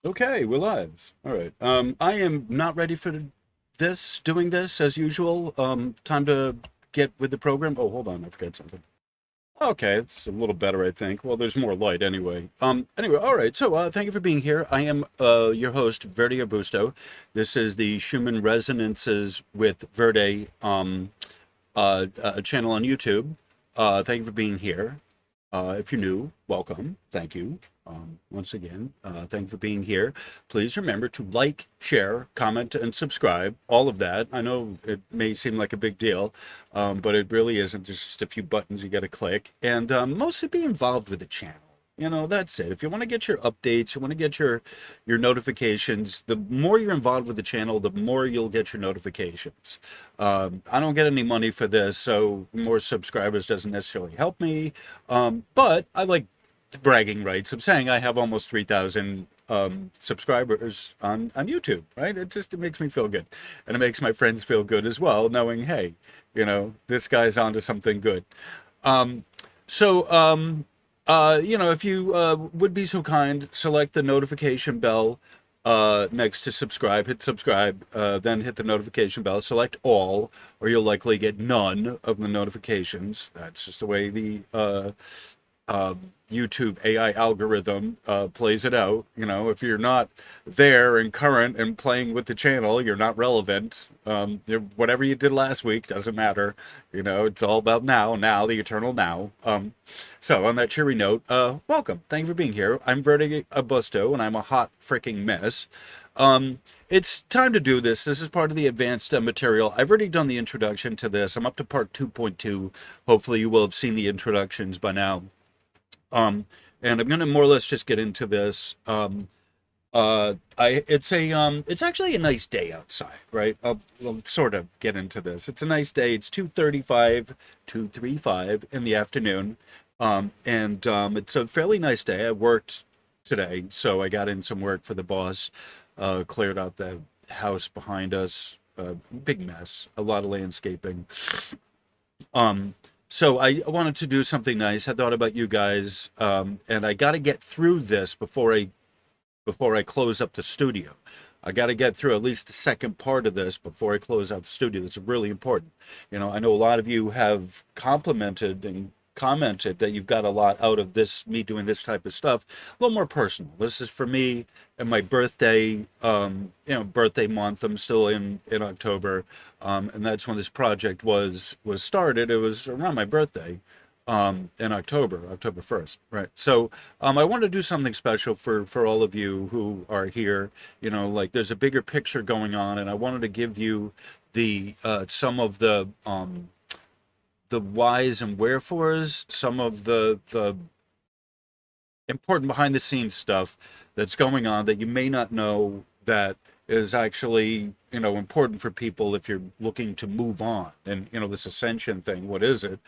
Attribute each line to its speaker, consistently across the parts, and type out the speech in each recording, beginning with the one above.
Speaker 1: Okay, we're live. All right. I am not ready for doing this as usual. Time to get with the program. Oh, hold on, I forgot something. Okay, it's a little better, I think. Well, there's more light anyway. Anyway, all right. So, thank you for being here. I am your host, Verde Augusto. This is the Schumann Resonances with Verde channel on YouTube. Thank you for being here. If you're new, welcome. Thank you. Once again, thank you for being here. Please remember to like, share, comment, and subscribe. All of that. I know it may seem like a big deal, but it really isn't. There's just a few buttons you got to click, and mostly be involved with the channel. That's it. If you want to get your updates, you want to get your notifications, the more you're involved with the channel, the more you'll get your notifications. I don't get any money for this, so more subscribers doesn't necessarily help me. But I like the bragging rights of saying I have almost 3,000 subscribers on YouTube, right? It makes me feel good. And it makes my friends feel good as well, knowing, hey, this guy's onto something good. Um, so, if you would be so kind, select the notification bell next to subscribe, hit subscribe, then hit the notification bell, select all, or you'll likely get none of the notifications. That's just the way the YouTube AI algorithm plays it out. If you're not there and current and playing with the channel, you're not relevant. Whatever you did last week doesn't matter. It's all about now, the eternal now. So on that cheery note, welcome. Thank you for being here. I'm Verde Augusto, and I'm a hot freaking mess. It's time to do this. This is part of the advanced material. I've already done the introduction to this. I'm up to part 2.2. Hopefully you will have seen the introductions by now. And I'm gonna more or less just get into this. It's actually a nice day outside, right? I'll sort of get into this. It's a nice day. It's 2:35 in the afternoon. And it's a fairly nice day. I worked today, so I got in some work for the boss, cleared out the house behind us, big mess, a lot of landscaping. Um, so I wanted to do something nice. I thought about you guys, and I got to get through this before I close up the studio. I got to get through at least the second part of this before I close out the studio. That's really important. I know a lot of you have complimented and commented that you've got a lot out of this, me doing this type of stuff, a little more personal. This is for me and my birthday, birthday month. I'm still in October, and that's when this project was started. It was around my birthday, in October 1st, right? So I want to do something special for all of you who are here. Like there's a bigger picture going on, and I wanted to give you the some of the whys and wherefores, some of the important behind the scenes stuff that's going on that you may not know that is actually important for people if you're looking to move on. And this ascension thing, what is it?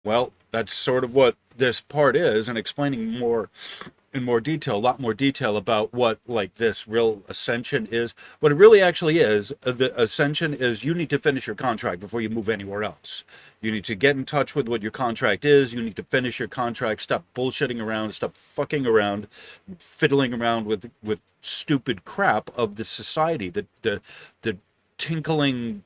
Speaker 1: Well, that's sort of what this part is, and explaining more in more detail, a lot more detail about what like this real ascension is. What it really actually is, the ascension is you need to finish your contract before you move anywhere else. You need to get in touch with what your contract is. You need to finish your contract. Stop bullshitting around. Stop fucking around, fiddling around with stupid crap of the society. The tinkling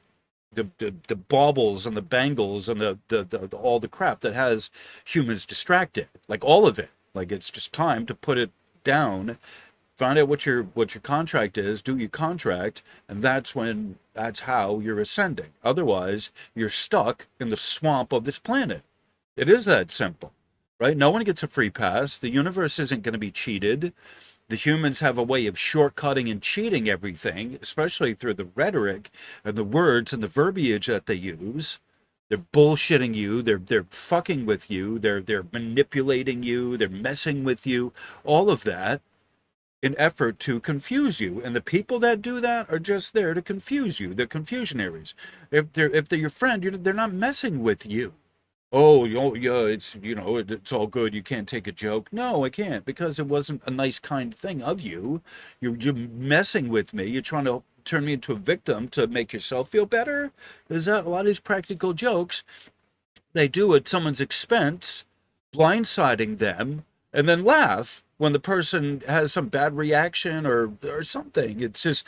Speaker 1: the baubles and the bangles and the all the crap that has humans distracted, like all of it. Like it's just time to put it down, find out what your contract is, do your contract, and that's how you're ascending. Otherwise, you're stuck in the swamp of this planet. It is that simple, right? No one gets a free pass. The universe isn't going to be cheated. The humans have a way of shortcutting and cheating everything, especially through the rhetoric and the words and the verbiage that they use. They're bullshitting you. They're fucking with you. They're manipulating you. They're messing with you. All of that in effort to confuse you. And the people that do that are just there to confuse you. They're confusionaries. If they're your friend, they're not messing with you. Oh, yeah, it's all good. You can't take a joke. No, I can't because it wasn't a nice, kind thing of you. You're messing with me. You're trying to turn me into a victim to make yourself feel better. Is that a lot of these practical jokes they do at someone's expense, blindsiding them, and then laugh when the person has some bad reaction or something. It's just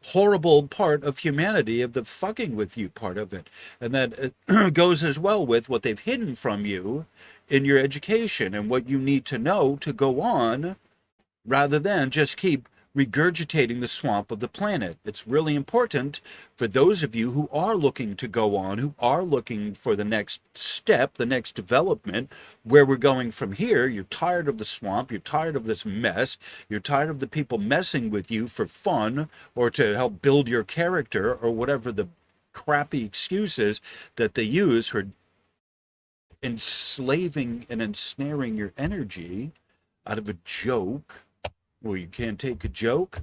Speaker 1: horrible part of humanity, of the fucking with you part of it. And that goes as well with what they've hidden from you in your education and what you need to know to go on, rather than just keep regurgitating the swamp of the planet. It's really important for those of you who are looking to go on, who are looking for the next step, the next development, where we're going from here. You're tired of the swamp, you're tired of this mess, you're tired of the people messing with you for fun or to help build your character or whatever the crappy excuses that they use for enslaving and ensnaring your energy out of a joke. Well, you can't take a joke?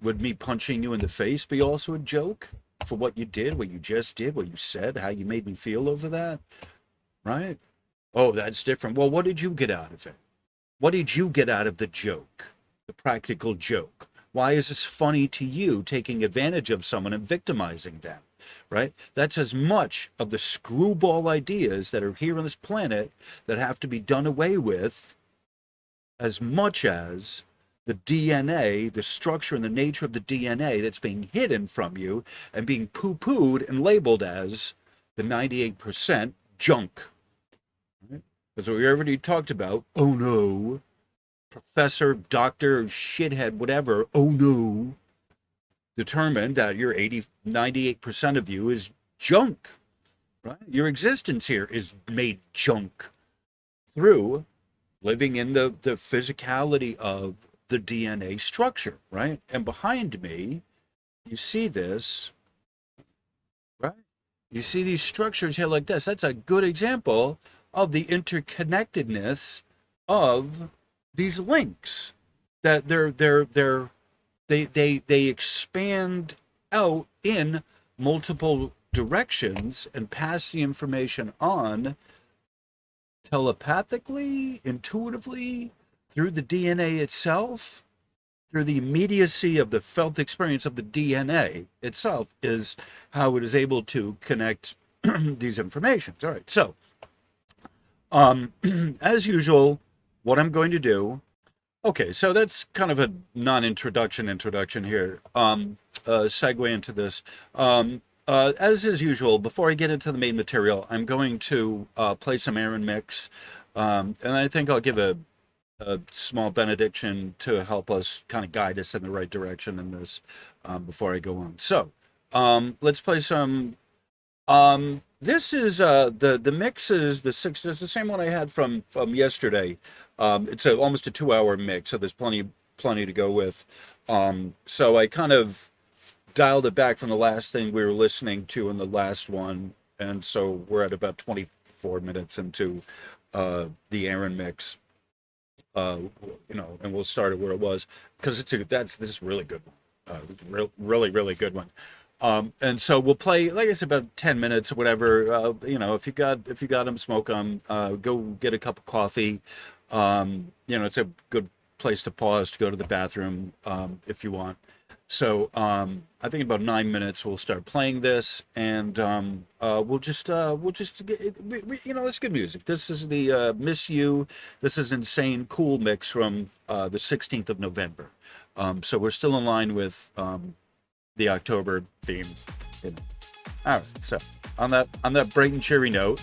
Speaker 1: Would me punching you in the face be also a joke for what you did, what you just did, what you said, how you made me feel over that? Right? Oh, that's different. Well, what did you get out of it? What did you get out of the joke, the practical joke? Why is this funny to you, taking advantage of someone and victimizing them? Right? That's as much of the screwball ideas that are here on this planet that have to be done away with, as much as the DNA, the structure and the nature of the DNA that's being hidden from you and being pooh-poo'd and labeled as the 98% junk. Right? That's what we already talked about. Oh no. Professor, doctor, shithead, whatever. Oh no. Determined that your 98% of you is junk. Right? Your existence here is made junk through living in the physicality of the DNA structure, right? And behind me, you see this, right? You see these structures here like this. That's a good example of the interconnectedness of these links. That they expand out in multiple directions and pass the information on telepathically, intuitively, through the DNA itself, through the immediacy of the felt experience of the DNA itself, is how it is able to connect these informations. All right, so as usual, what I'm going to do, okay, so that's kind of a non-introduction here, segue into this. As is usual, before I get into the main material, I'm going to play some Aronmix, and I think I'll give a small benediction to help us kind of guide us in the right direction in this before I go on. So let's play some. This is the mix is the six. It's the same one I had from yesterday. It's almost a 2-hour mix, so there's plenty to go with. So I kind of dialed it back from the last thing we were listening to in the last one, and so we're at about 24 minutes into the Aronmix. And we'll start it where it was, because this is a really good one, really good one. And so we'll play, like I said, about 10 minutes or whatever. If you got them, smoke them. Go get a cup of coffee. It's a good place to pause to go to the bathroom if you want. So I think in about 9 minutes we'll start playing this, and we'll just get, it's good music. This is the Miss You. This is Insane Cool mix from the 16th of November. So we're still in line with the October theme. All right. So on that bright and cheery note.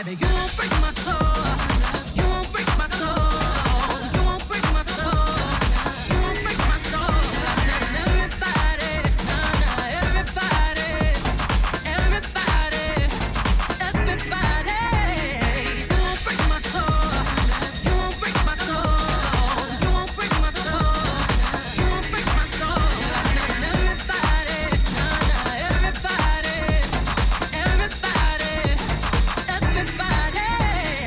Speaker 2: Baby, you won't break my soul. You won't break my soul. You won't break my soul. You won't break my soul. I'm telling everybody, nah, nah, everybody, everybody, everybody. You won't break my soul. You won't break my soul. You won't break my soul. You won't break my soul. I'm telling everybody, nah, nah, everybody, everybody. Everybody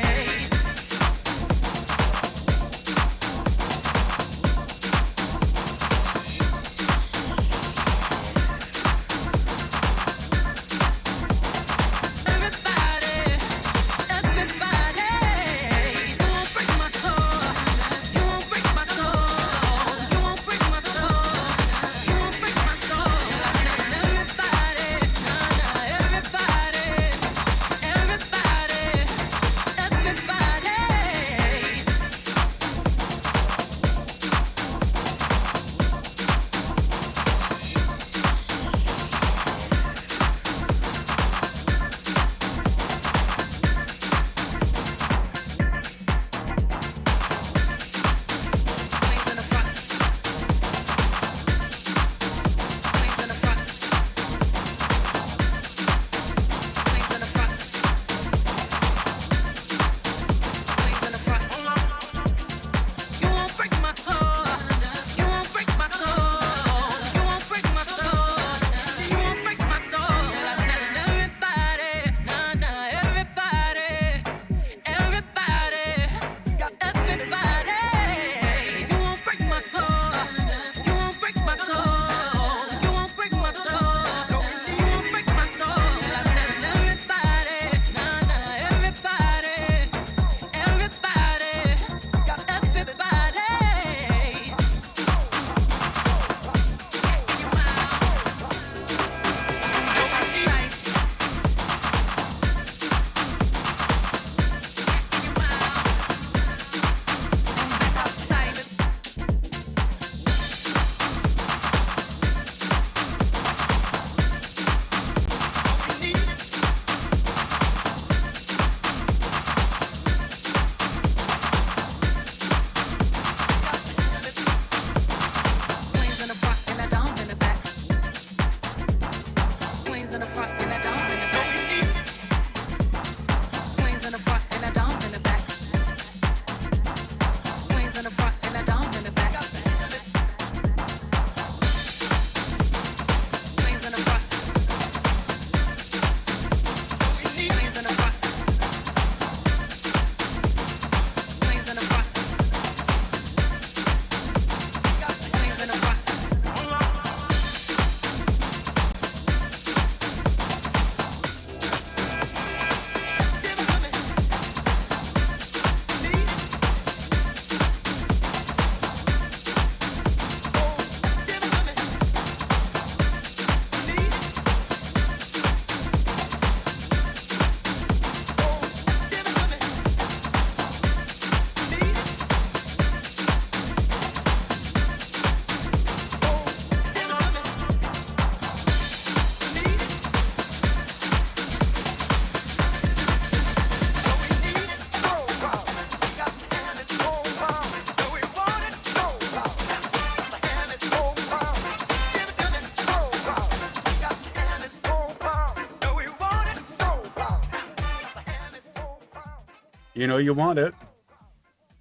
Speaker 1: You know you want it.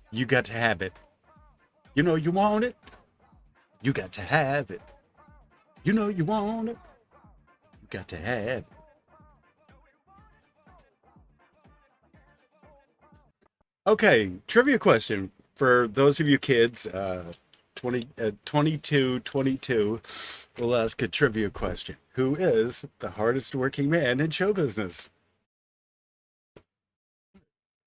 Speaker 1: You got to have it. You know you want it. You got to have it. You know you want it. You got to have it. Okay, trivia question for those of you kids, 22, we'll ask a trivia question. Who is the hardest working man in show business?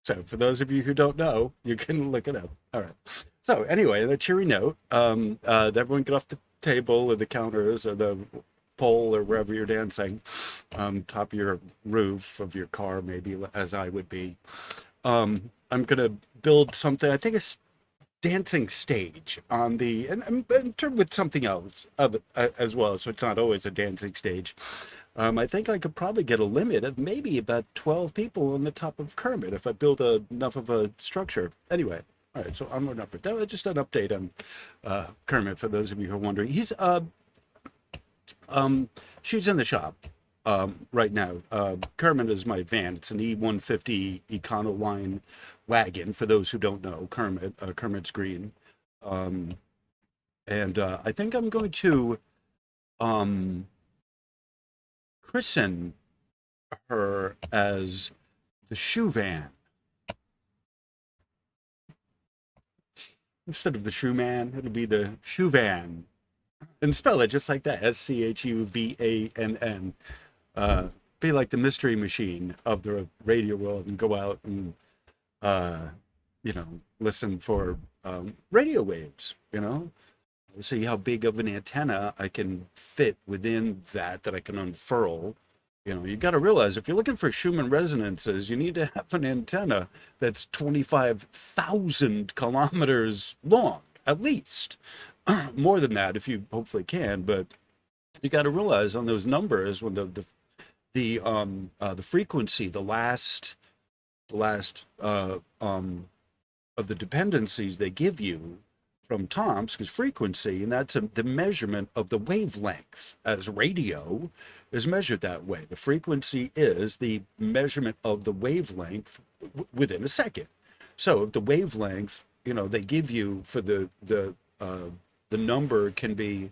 Speaker 1: So for those of you who don't know, you can look it up. All right. So anyway, the cheery note, everyone get off the table or the counters or the pole or wherever you're dancing, top of your roof of your car, maybe, as I would be. I'm gonna build something. I think a dancing stage on the and turn with something else as well. So it's not always a dancing stage. I think I could probably get a limit of maybe about 12 people on the top of Kermit if I build enough of a structure. Anyway, all right. So onward and upward. That was just an update on Kermit for those of you who are wondering. She's in the shop right now. Kermit is my van. It's an E150 Econoline wagon. For those who don't know, Kermit's green, and I think I'm going to christen her as the shoe van instead of the shoe man. It'll be the shoe van, and spell it just like that, SCHUVANN. Be like the mystery machine of the radio world and go out and listen for radio waves, see how big of an antenna I can fit within that I can unfurl. You got to realize if you're looking for Schumann resonances, you need to have an antenna that's 25,000 kilometers long, at least. More than that, if you hopefully can, but you got to realize on those numbers when the frequency, the last of the dependencies they give you from toms, because frequency, and that's the measurement of the wavelength, as radio is measured that way. The frequency is the measurement of the wavelength within a second. So if the wavelength, they give you for the number can be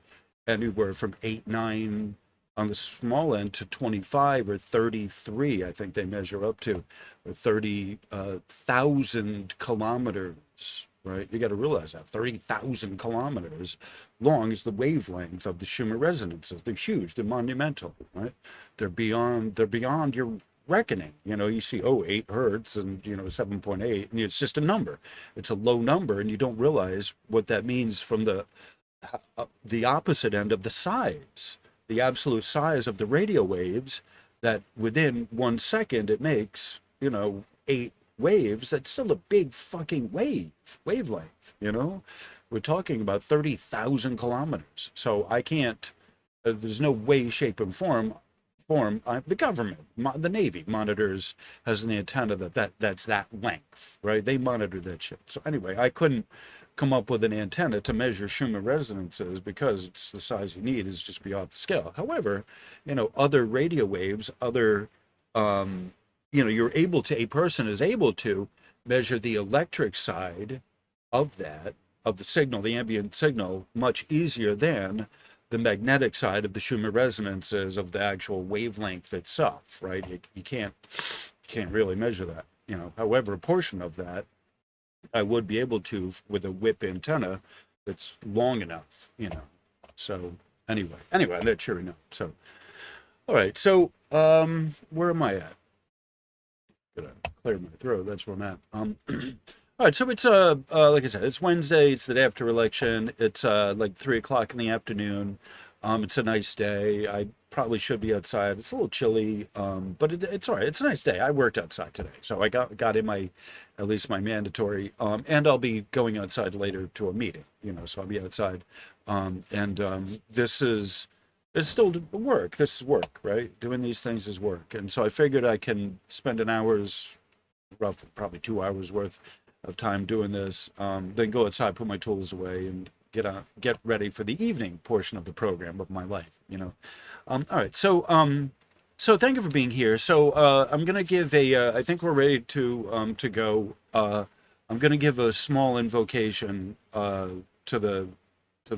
Speaker 1: anywhere from 8, 9 on the small end to 25 or 33, I think they measure up to, or 30,000 kilometers, right? You got to realize that 30,000 kilometers long is the wavelength of the Schumann resonances. They're huge, they're monumental, right? They're beyond your reckoning. You see, 8 hertz and 7.8, and it's just a number. It's a low number, and you don't realize what that means from the opposite end of the size. The absolute size of the radio waves, that within 1 second it makes 8 waves. That's still a big fucking wavelength. We're talking about 30,000 kilometers. So I can't, there's no way, shape, and form. The government, the Navy monitors, has an antenna that's that length, right? They monitor that shit. So anyway, I couldn't come up with an antenna to measure Schumann resonances because it's the size you need is just be off the scale. However, other radio waves, other, a person is able to measure the electric side of the signal, the ambient signal, much easier than the magnetic side of the Schumann resonances of the actual wavelength itself, right? You can't really measure that, However, a portion of that I would be able to with a whip antenna that's long enough, So anyway, that's sure enough. So, all right. So, where am I at? Gotta clear my throat. That's where I'm at. All right. So it's like I said, it's Wednesday. It's the day after election. It's like 3:00 in the afternoon. It's a nice day. I probably should be outside. It's a little chilly, but it's all right. It's a nice day. I worked outside today, so I got in at least my mandatory, and I'll be going outside later to a meeting, so I'll be outside. This is still work. This is work, right? Doing these things is work. And so I figured I can spend an hour's, probably 2 hours worth of time doing this, then go outside, put my tools away, and get ready for the evening portion of the program of my life, All right. So, So thank you for being here. So I'm gonna give a. I think we're ready to go. I'm gonna give a small invocation to the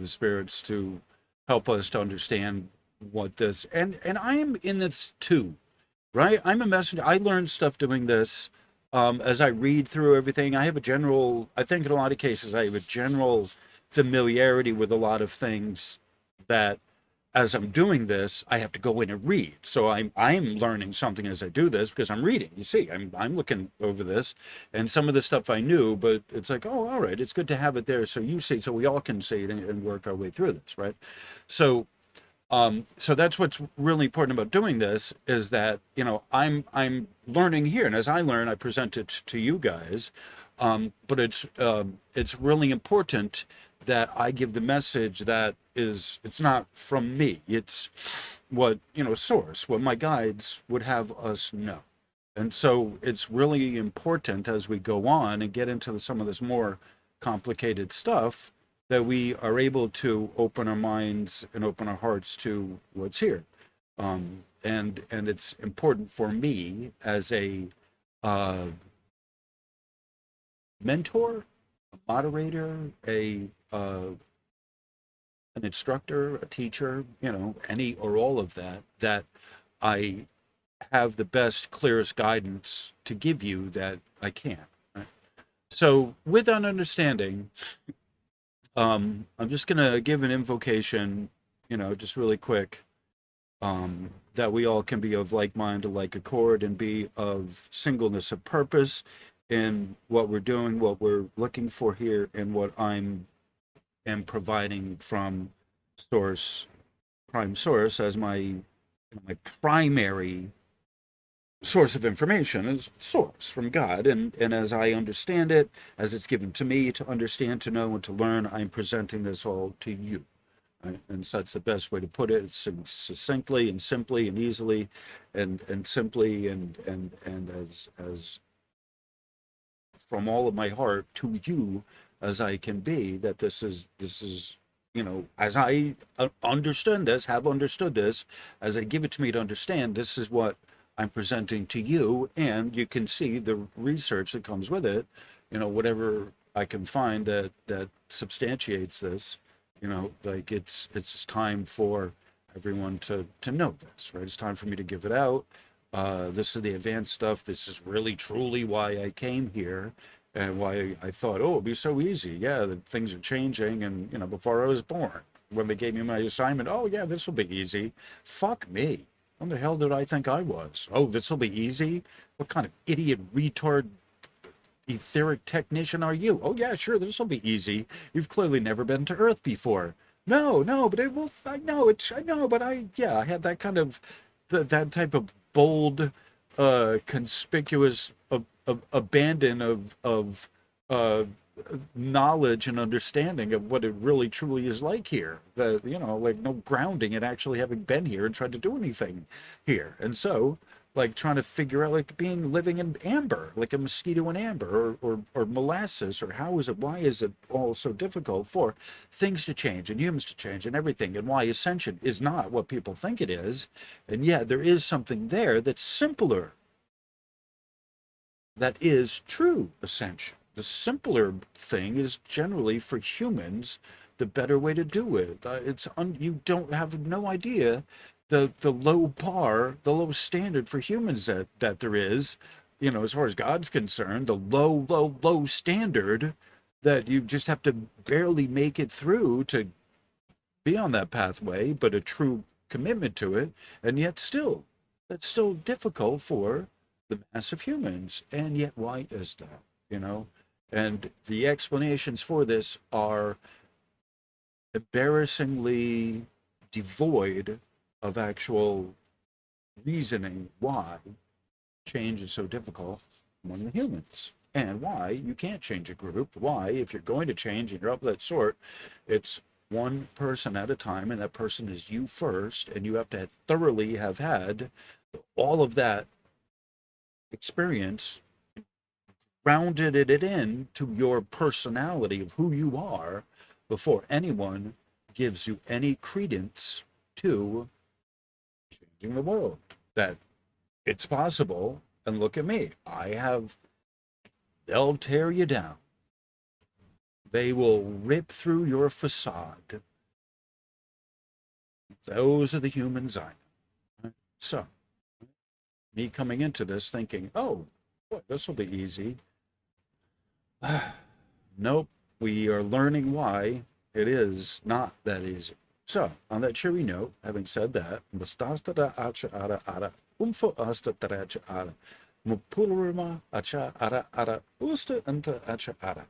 Speaker 1: spirits to help us to understand what this and I am in this too, right? I'm a messenger. I learned stuff doing this. As I read through everything, I have a general. I think in a lot of cases, I have a general familiarity with a lot of things that as I'm doing this, I have to go in and read. So I'm learning something as I do this because I'm reading. You see, I'm looking over this, and some of the stuff I knew, but it's like, oh, all right, it's good to have it there so you see, so we all can see it and work our way through this, right? So so that's what's really important about doing this is that I'm learning here, and as I learn, I present it to you guys. But it's really important that I give the message that it's not from me. It's what source, what my guides would have us know. And so it's really important as we go on and get into some of this more complicated stuff that we are able to open our minds and open our hearts to what's here. And it's important for me as a mentor, a moderator, an instructor, a teacher, any or all of that, that I have the best, clearest guidance to give you that I can. Right? So with that understanding, I'm just gonna give an invocation, just really quick, that we all can be of like mind, of like accord, and be of singleness of purpose in what we're doing, what we're looking for here, and what I'm am providing from source, prime source, as my primary source of information is source from God, and as I understand it, as it's given to me to understand, to know, and to learn, I'm presenting this all to you. Right? And so that's the best way to put it. It's succinctly and simply and easily, and simply and as from all of my heart to you as I can be. That this is as I understand this, have understood this, as I give it to me to understand, this is what I'm presenting to you, and you can see the research that comes with it, whatever I can find that substantiates this, like it's time for everyone to know this, right? It's time for me to give it out. This is the advanced stuff. This is really truly why I came here and why I thought, oh, it'd be so easy. Yeah, that things are changing, and before I was born, when they gave me my assignment, oh yeah, this will be easy. Fuck me. When the hell did I think I was? Oh, this will be easy? What kind of idiot, retard, etheric technician are you? Oh, yeah, sure, this will be easy. You've clearly never been to Earth before. No, but it will, I know, but I had that kind of, that type of bold, conspicuous abandon of knowledge and understanding of what it really truly is like here, that like no grounding in actually having been here and tried to do anything here, and so like trying to figure out, like living in amber, like a mosquito in amber, or molasses, or why is it all so difficult for things to change and humans to change and everything, and why ascension is not what people think it is, and yet there is something there that's simpler, that is true ascension. The simpler thing is generally for humans the better way to do it. You don't have no idea the low bar, the low standard for humans that there is, as far as God's concerned, the low standard that you just have to barely make it through to be on that pathway, but a true commitment to it, and yet still, that's still difficult for the mass of humans. And yet, why is that? And the explanations for this are embarrassingly devoid of actual reasoning why change is so difficult among the humans, and why you can't change a group, why, if you're going to change and you're of that sort, it's one person at a time, and that person is you first, and you have to thoroughly have had all of that experience, grounded it in to your personality of who you are, before anyone gives you any credence to changing the world. that it's possible. And look at me. They'll tear you down. They will rip through your facade. Those are the humans I know. So, me coming into this thinking, oh, boy, this will be easy. Nope, we are learning why it is not that easy. So, on that cheery note, having said that, mustasta acha ara ara, asta taracha ara, mupulurima acha ara ara, usta anta acha ara.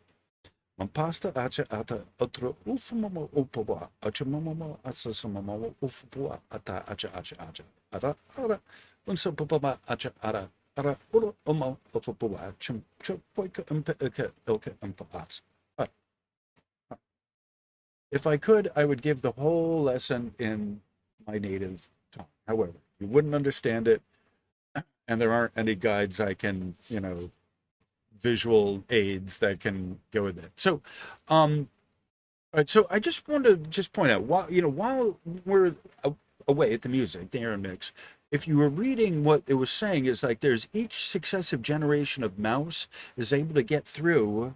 Speaker 1: Mampasta acha ata otro ufumama upawa, acha mamama asasamama ufupua ata acha acha acha. Ara ara, unsa pupama acha ara. Ara uro uma ufupua, chum chupoika umpa ilka umpa ats. If I could, I would give the whole lesson in my native tongue. However, you wouldn't understand it, and there aren't any guides I can, visual aids that can go with it. So, all right. So I just want to point out, while we're away at the music, the Aronmix, if you were reading what it was saying, is like there's each successive generation of mouse is able to get through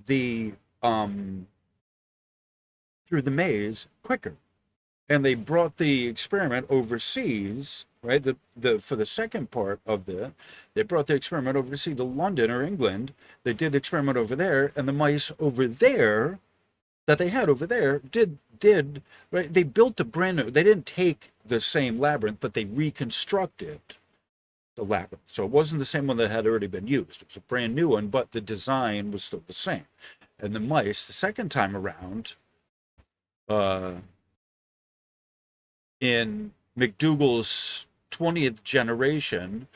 Speaker 1: the maze quicker. And they brought the experiment overseas, right? For the second part of they brought the experiment overseas to London or England. They did the experiment over there, and the mice over there that they had over there did right. They built a brand new. They didn't take the same labyrinth, but they reconstructed the labyrinth. So it wasn't the same one that had already been used. It was a brand new one, but the design was still the same. And the mice, the second time around, in McDougall's 20th generation,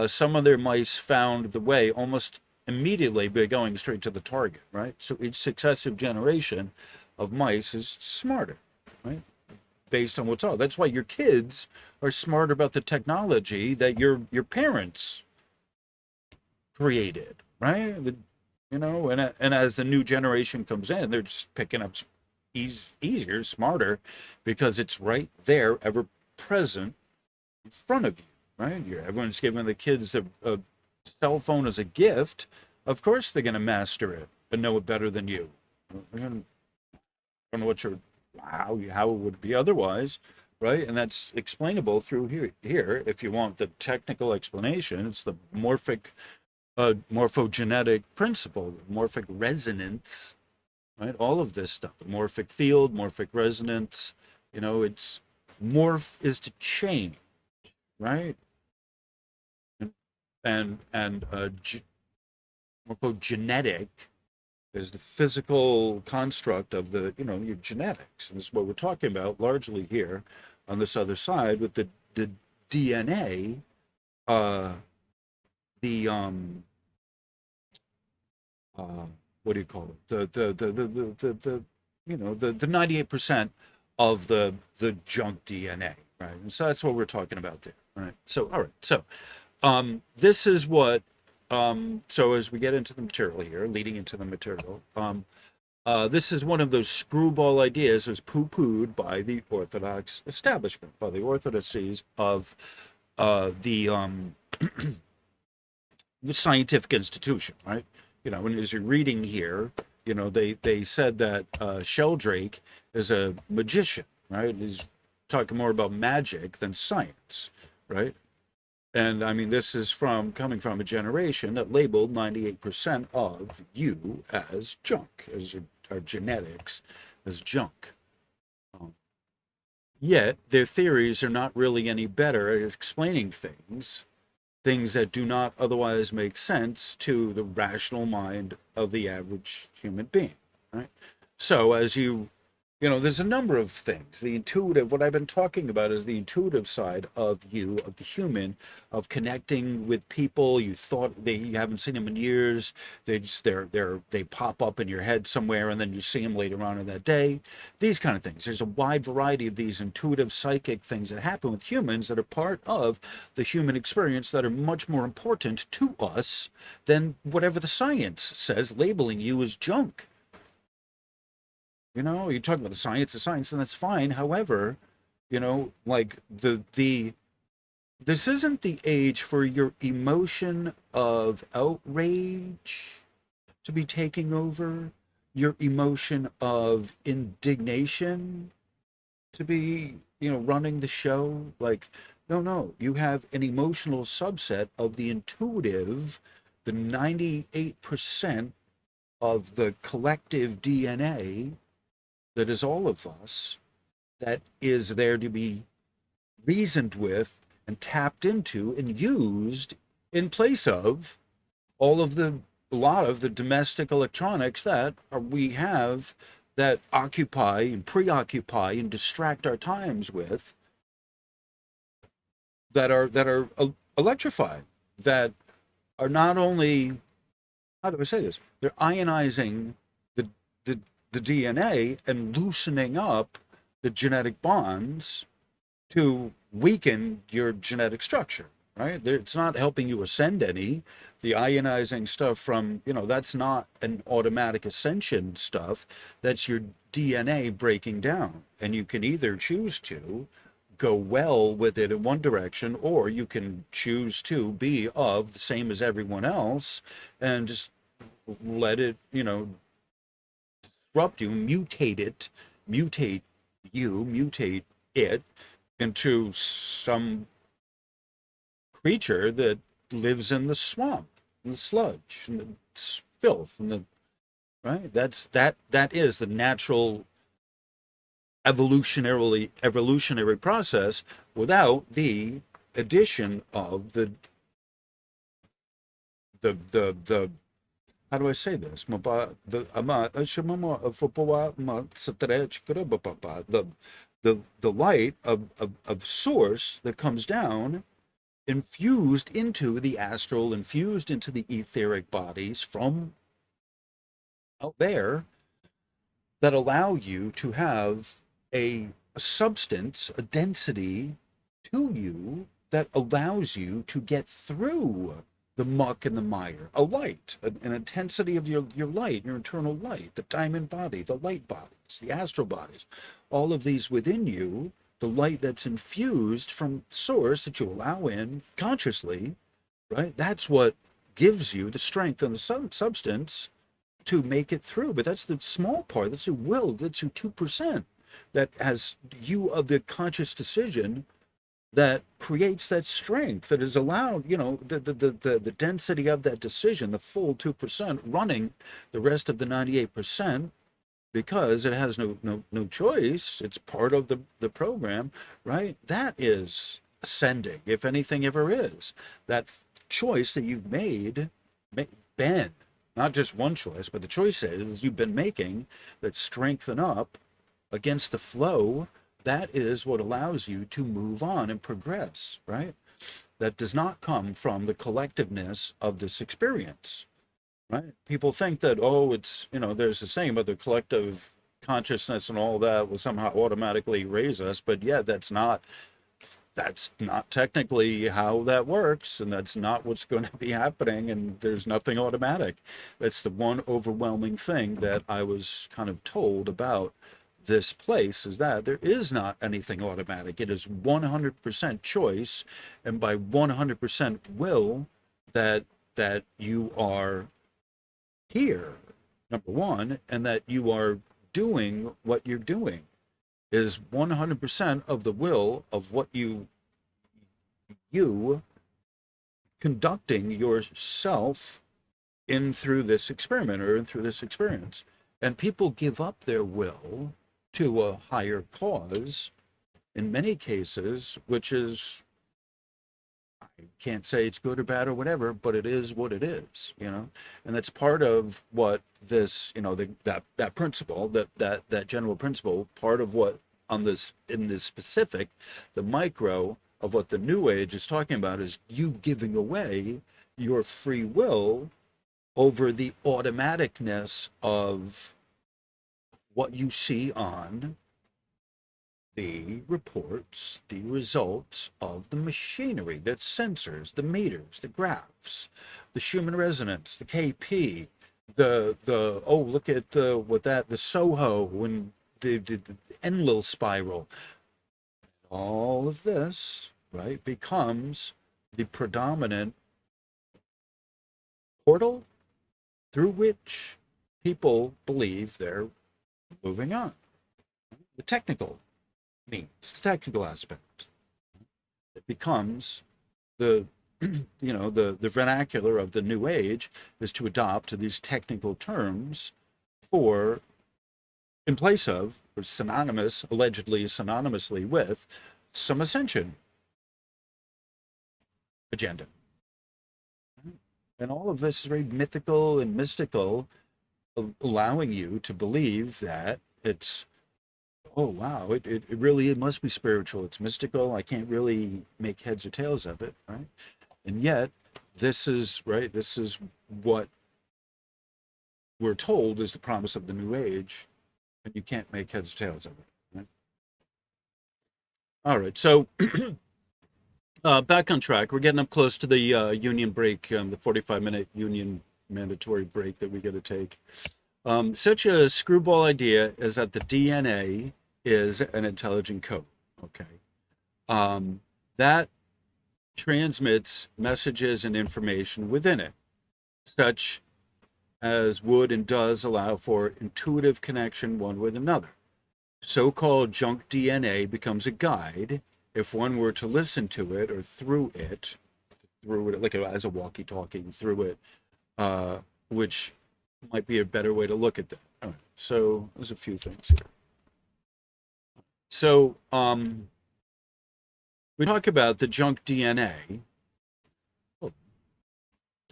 Speaker 1: some of their mice found the way almost immediately by going straight to the target, right? So each successive generation of mice is smarter, right? Based on what's all. That's why your kids are smarter about the technology that your parents created, right? And as the new generation comes in, they're just picking up easier, smarter, because it's right there, ever present in front of you, right? Everyone's giving the kids a cell phone as a gift. Of course they're going to master it and know it better than you. I don't know how it would be otherwise, right? And that's explainable through here. If you want the technical explanation, it's the morphogenetic principle, morphic resonance. Right, all of this stuff, the morphic field, morphic resonance, it's morph is to change, right? And morphogenetic is the physical construct of your genetics. And this is what we're talking about largely here on this other side with the DNA, what do you call it? The 98% of the junk DNA, right? And so that's what we're talking about there, right? So all right, so this is what so as we get into the material here, leading into the material, this is one of those screwball ideas was pooh-poo'd by the orthodox establishment, by the orthodoxies of the scientific institution, right? And as you're reading here, they said that Sheldrake is a magician, right? He's talking more about magic than science, right? And I mean, this is coming from a generation that labeled 98% of you as junk, as our genetics as junk. Yet their theories are not really any better at explaining things that do not otherwise make sense to the rational mind of the average human being, right? So as there's a number of things. The intuitive, what I've been talking about is the intuitive side of you, of the human, of connecting with people you thought you haven't seen them in years. They pop up in your head somewhere, and then you see them later on in that day. These kind of things. There's a wide variety of these intuitive psychic things that happen with humans that are part of the human experience that are much more important to us than whatever the science says, labeling you as junk. You talk about the science, and that's fine. However, like the this isn't the age for your emotion of outrage to be taking over, your emotion of indignation to be, running the show. Like, no, no, you have an emotional subset of the intuitive, the 98% of the collective DNA that is all of us, that is there to be reasoned with and tapped into and used in place of all of the a lot of the domestic electronics that we have, that occupy and preoccupy and distract our times with, that are electrified, that are not only, how do I say this, they're ionizing the the, the DNA and loosening up the genetic bonds to weaken your genetic structure, right? It's not helping you ascend any. The ionizing stuff from, that's not an automatic ascension stuff. That's your DNA breaking down. And you can either choose to go well with it in one direction, or you can choose to be of the same as everyone else and just let it, disrupt you, mutate mutate it into some creature that lives in the swamp, in the sludge, in the filth, and the right. That is the natural evolutionary process without the addition of the how do I say this? The light of source that comes down, infused into the astral, infused into the etheric bodies from out there, that allow you to have a substance, a density to you that allows you to get through the muck and the mire, a light, an intensity of your light, your internal light, the diamond body, the light bodies, the astral bodies, all of these within you, the light that's infused from source that you allow in consciously, right? That's what gives you the strength and the substance to make it through. But that's the small part. That's your will. That's your 2%. That has you of the conscious decision that creates that strength, that is allowed, the density of that decision, the full 2% running the rest of the 98%, because it has no choice. It's part of the program, right? That is ascending, if anything ever is. That choice that you've made, been, not just one choice, but the choices you've been making that strengthen up against the flow, that is what allows you to move on and progress, right? That does not come from the collectiveness of this experience, right? People think that, oh, it's, there's the same, but the collective consciousness and all that will somehow automatically raise us. But yeah, that's not technically how that works, and that's not what's going to be happening, and there's nothing automatic. That's the one overwhelming thing that I was kind of told about this place, is that there is not anything automatic. It is 100% choice, and by 100% will, that you are here, number one, and that you are doing what you're doing is 100% of the will of what you conducting yourself in through this experiment or in through this experience. And people give up their will to a higher cause in many cases, which is, I can't say it's good or bad or whatever, but it is what it is, and that's part of what this, that principle, that general principle, part of what on this, in this specific, the micro of what the New Age is talking about, is you giving away your free will over the automaticness of what you see on the reports, the results of the machinery, the sensors, the meters, the graphs, the Schumann resonance, the KP, the oh, look at the Soho and the Enlil spiral. All of this right, becomes the predominant portal through which people believe they're moving on. The technical means, the technical aspect. It becomes the the vernacular of the new age is to adopt these technical terms for, in place of, or allegedly synonymously with, some ascension agenda. And all of this is very mythical and mystical, allowing you to believe that it's, oh wow, it really, it must be spiritual, it's mystical, I can't really make heads or tails of it, right? And yet, this is what we're told is the promise of the new age, and you can't make heads or tails of it, right? All right, so back on track. We're getting up close to the union break, the 45-minute union mandatory break that we got to take. Such a screwball idea is that the DNA is an intelligent code, okay? That transmits messages and information within it, such as would and does allow for intuitive connection one with another. So-called junk DNA becomes a guide if one were to listen to it or through it, like as a walkie-talkie, through it, which might be a better way to look at that. All right, so there's a few things here. So we talk about the junk DNA.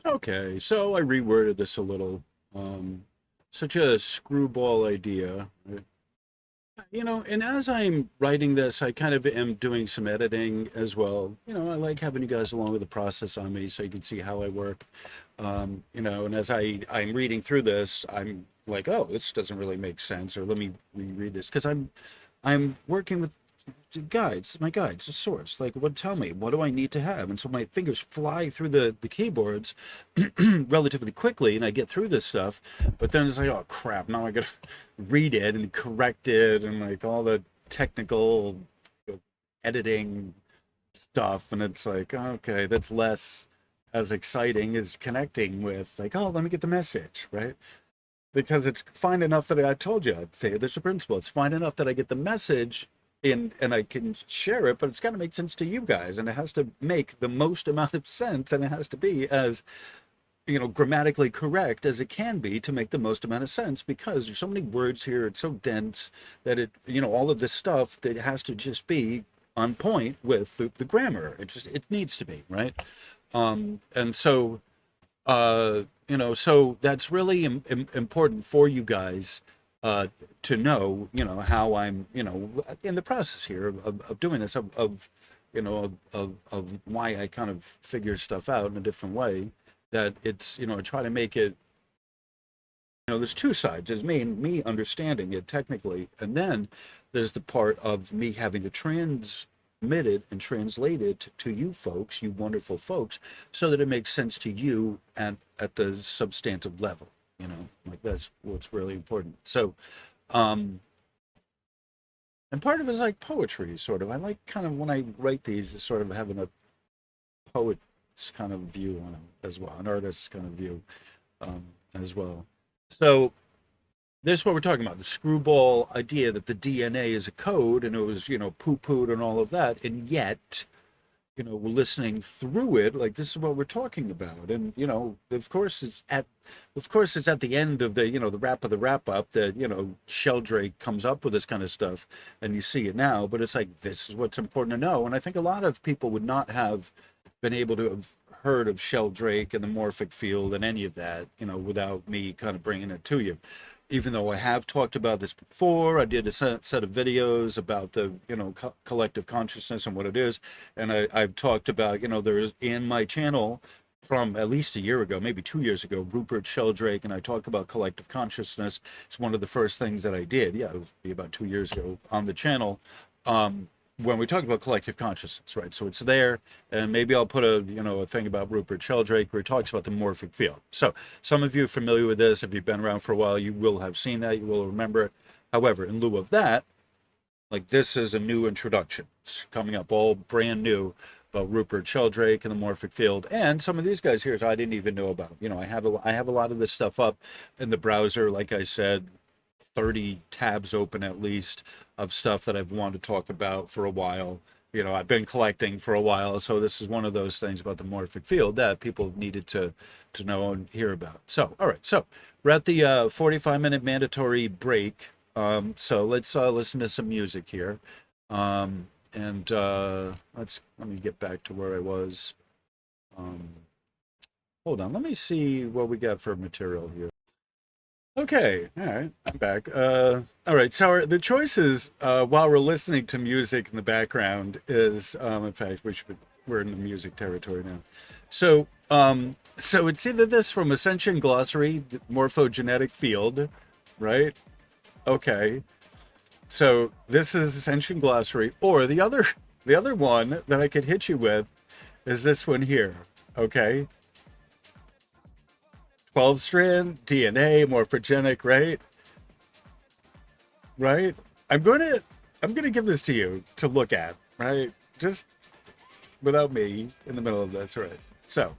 Speaker 1: Okay, so I reworded this a little. Such a screwball idea. And as I'm writing this, I kind of am doing some editing as well. I like having you guys along with the process on me so you can see how I work. And as I'm reading through this, I'm like, oh, this doesn't really make sense, or let me reread this, because I'm working with my guides, the source, like, tell me, what do I need to have? And so my fingers fly through the keyboards relatively quickly, and I get through this stuff, but then it's like, oh crap, now I gotta read it and correct it, and like all the technical editing stuff, and it's like, okay, that's less as exciting as connecting with, like, oh, let me get the message, right? Because it's fine enough that I told you, I'd say there's a principle, it's fine enough that I get the message and I can share it, but it's got to make sense to you guys, and it has to make the most amount of sense, and it has to be as grammatically correct as it can be to make the most amount of sense, because there's so many words here, it's so dense that it all of this stuff that has to just be on point with the grammar. It needs to be, right? And so so that's really important for you guys to know, how I'm, in the process here of doing this, of why I kind of figure stuff out in a different way, that it's, I try to make it, there's two sides. There's me understanding it technically, and then there's the part of me having to transmit it and translate it to you folks, you wonderful folks, so that it makes sense to you and at the substantive level. Like, that's what's really important. So, and part of it is like poetry, sort of. I like kind of, when I write these, sort of having a poet's kind of view on them as well, an artist's kind of view as well. So this is what we're talking about, the screwball idea that the DNA is a code, and it was, pooh-poo'd and all of that, and yet, we're listening through it, like, this is what we're talking about. And, of course it's at the end of the, the wrap of the wrap up that, Sheldrake comes up with this kind of stuff, and you see it now, but it's like, this is what's important to know. And I think a lot of people would not have been able to have heard of Sheldrake and the morphic field and any of that, without me kind of bringing it to you. Even though I have talked about this before, I did a set of videos about the, collective consciousness and what it is. And I've talked about, there is in my channel from at least a year ago, maybe 2 years ago, Rupert Sheldrake, and I talk about collective consciousness. It's one of the first things that I did. Yeah, it was about 2 years ago on the channel. When we talk about collective consciousness, right? So it's there, and maybe I'll put a thing about Rupert Sheldrake where he talks about the morphic field. So some of you are familiar with this. If you've been around for a while, you will have seen that, you will remember it. However, in lieu of that, Like this is a new introduction. It's coming up all brand new about Rupert Sheldrake and the morphic field, and some of these guys here I didn't even know about. You know, I have a lot of this stuff up in the browser. Like I said, 30 tabs open at least of stuff that I've wanted to talk about for a while. You know, I've been collecting for a while, so this is one of those things about the morphic field that people needed to know and hear about. So, all right, so we're at the 45-minute mandatory break. So let's listen to some music here. And let me get back to where I was. Hold on, let me see what we got for material here. Okay, all right, I'm back. All right, so the choices while we're listening to music in the background is, in fact, we're in the music territory now. So, so it's either this from Ascension Glossary, the morphogenetic field, right? Okay, so this is Ascension Glossary, or the other one that I could hit you with is this one here. Okay. 12-strand DNA morphogenic, right? Right? I'm gonna give this to you to look at, right? Just without me in the middle of this, right? So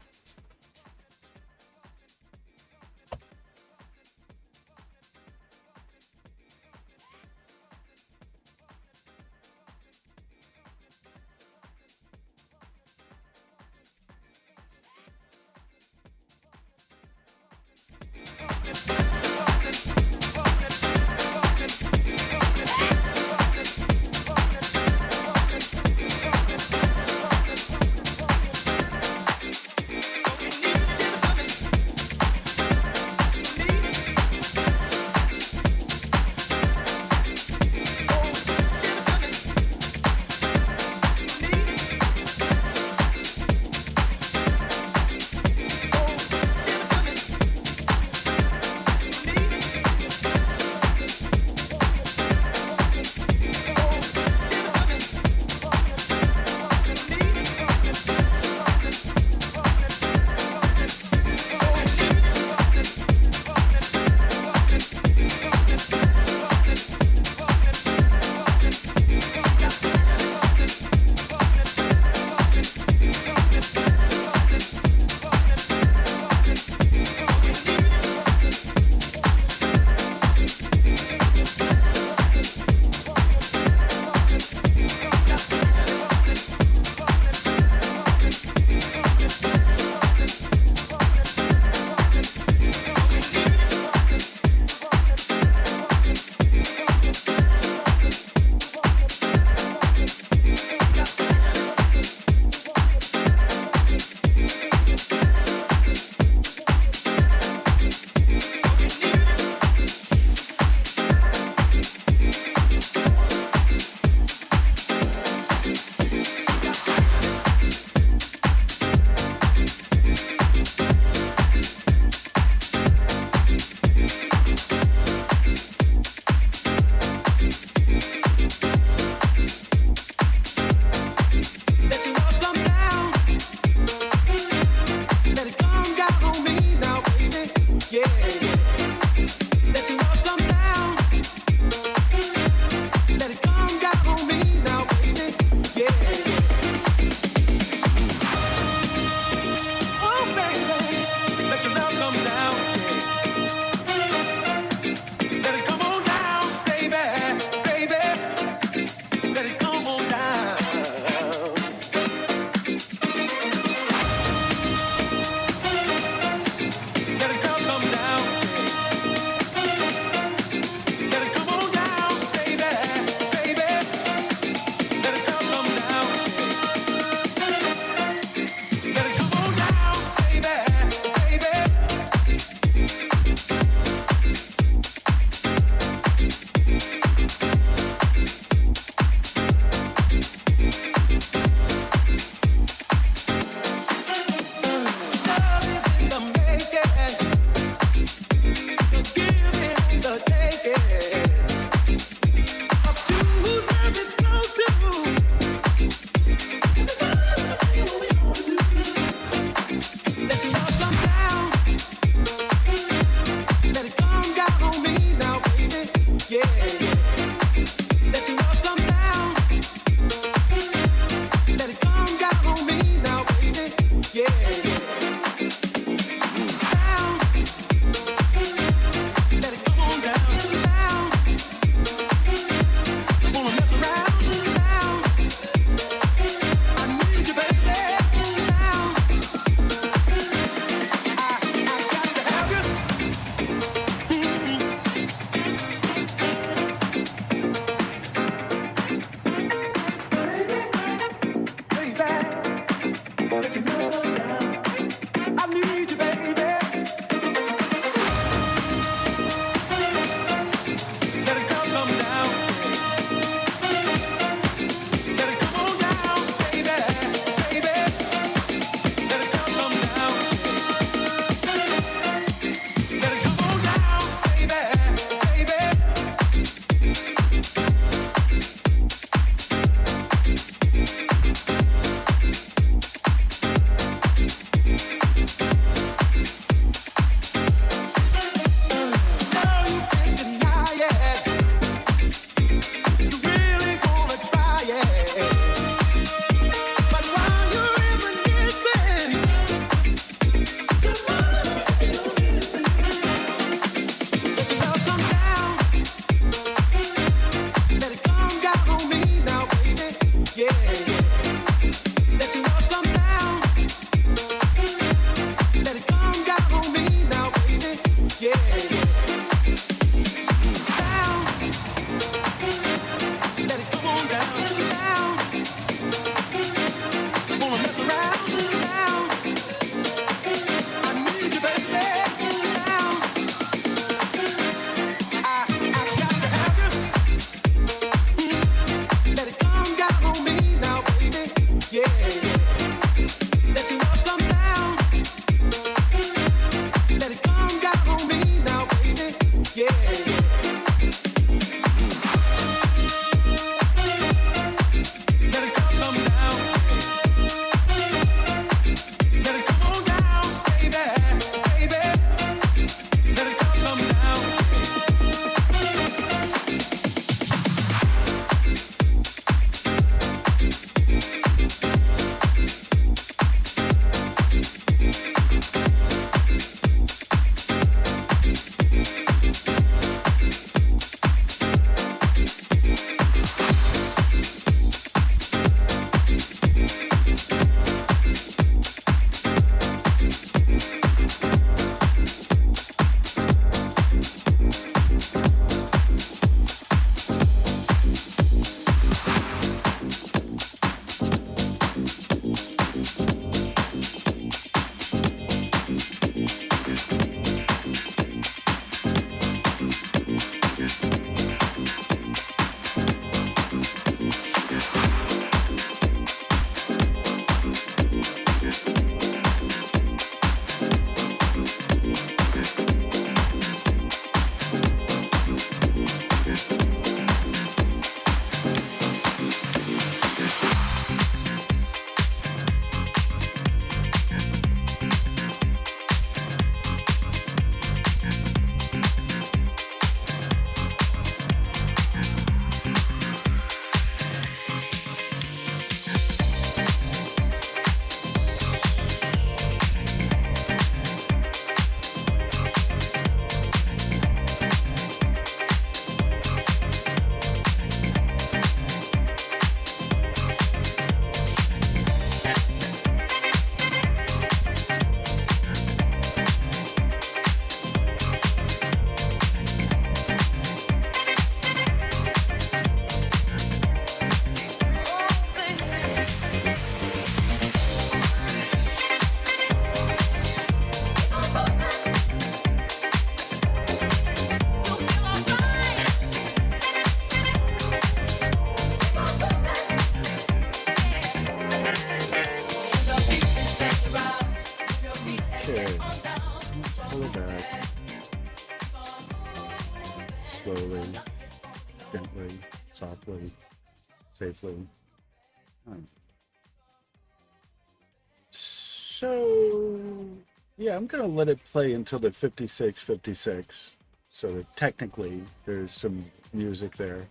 Speaker 1: safely. So, yeah, I'm gonna let it play until the 56:56, so that technically there's some music there.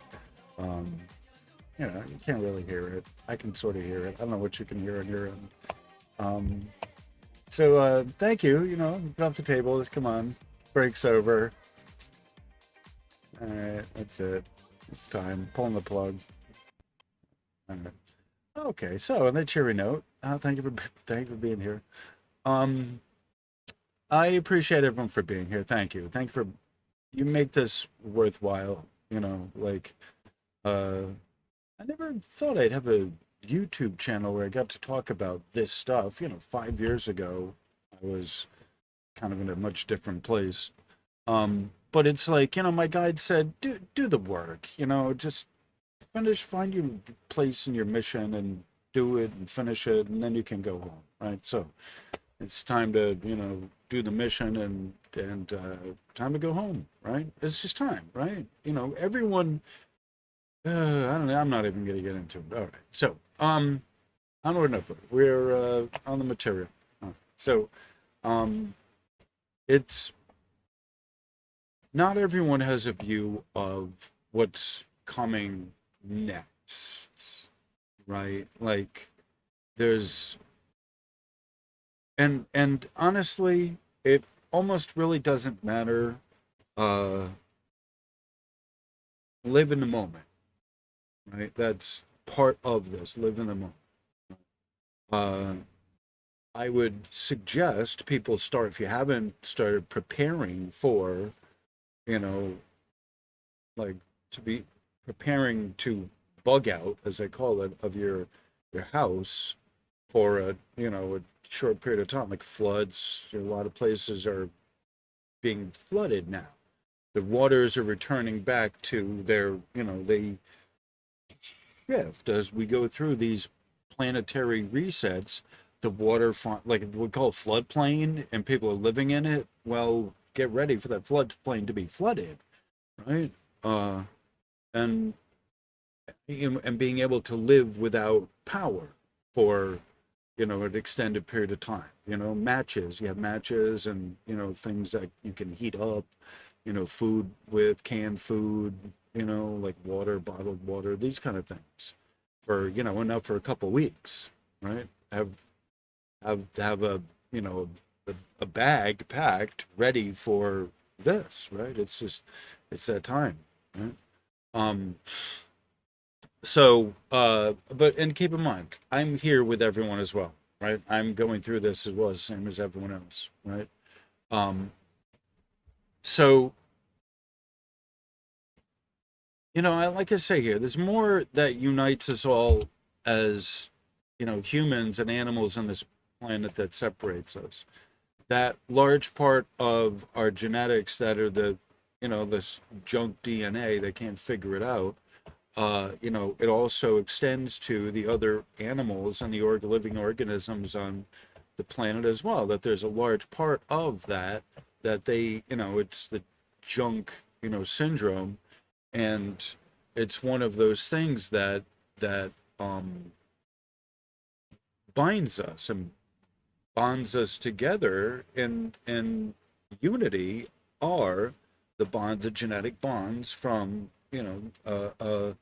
Speaker 1: Um, you can't really hear it. I can sort of hear it. I don't know what you can hear on your end. Um, thank you. Get off the table. Let's come on. Break's over. All right, that's it. It's time. Pulling the plug. All right. Okay, so on that cheery note, thank you for being here. Um, I appreciate everyone for being here. Thank you. Thank you for you make this worthwhile. Uh, I never thought I'd have a YouTube channel where I got to talk about this stuff. 5 years ago, I was kind of in a much different place. But it's like, my guide said, do the work, just find your place in your mission and do it and finish it, and then you can go home, right? So it's time to, do the mission and time to go home, right? It's just time, right? Everyone, I don't know, I'm not even going to get into it. All right. So, onward and upward. We're on the material. So, it's not everyone has a view of what's coming next, right? Like there's and honestly, it almost really doesn't matter. Live in the moment, right? That's part of this. Live in the moment. Uh, I would suggest people start, if you haven't started preparing for, you know, like to be preparing to bug out, as I call it, of your house for a short period of time, like floods. A lot of places are being flooded now. The waters are returning back to their, they shift as we go through these planetary resets. The water, like we call it floodplain, and people are living in it. Well, get ready for that floodplain to be flooded, right? And and being able to live without power for an extended period of time. Matches. You have matches, and things that you can heat up. Food with canned food. Like water, bottled water, these kind of things, for enough for a couple weeks, right? Have a a bag packed ready for this, right? It's that time, right? Um, but and keep in mind, I'm here with everyone as well, right? I'm going through this as well, as same as everyone else, right? Um, so like I say here, there's more that unites us all as humans and animals on this planet that separates us. That large part of our genetics that are this junk DNA that can't figure it out. It also extends to the other animals and the living organisms on the planet as well. That there's a large part of that they, it's the junk, syndrome, and it's one of those things that binds us and bonds us together in unity are the genetic bonds from the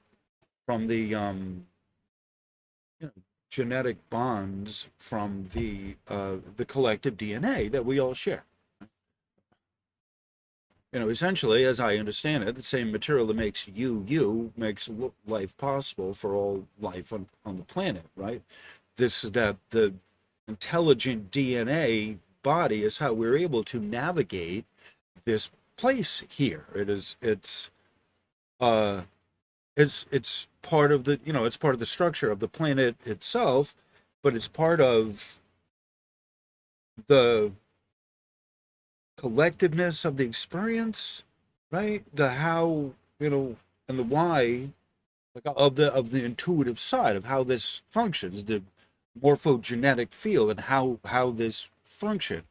Speaker 1: genetic bonds from the collective DNA that we all share. Essentially, as I understand it, the same material that makes you makes life possible for all life on the planet, right? This is that the intelligent DNA body is how we're able to navigate this place here. It's part of it's part of the structure of the planet itself, but it's part of the collectiveness of the experience, right? The how, and the why, like of the intuitive side of how this functions, the morphogenetic field, and how this function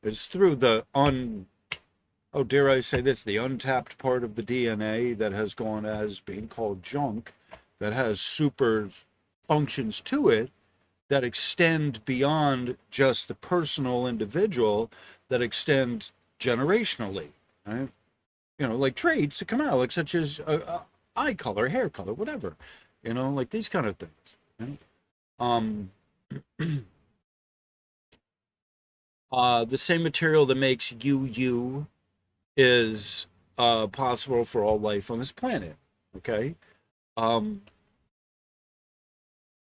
Speaker 1: is through oh, dare I say this, the untapped part of the DNA that has gone as being called junk, that has super functions to it that extend beyond just the personal individual, that extend generationally, right? Like traits that come out, like such as eye color, hair color, whatever, like these kind of things. Right? Um, the same material that makes you is possible for all life on this planet. Okay. Um,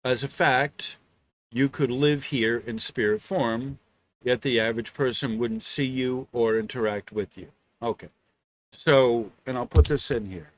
Speaker 1: as a fact, you could live here in spirit form, yet the average person wouldn't see you or interact with you. Okay. So, and I'll put this in here.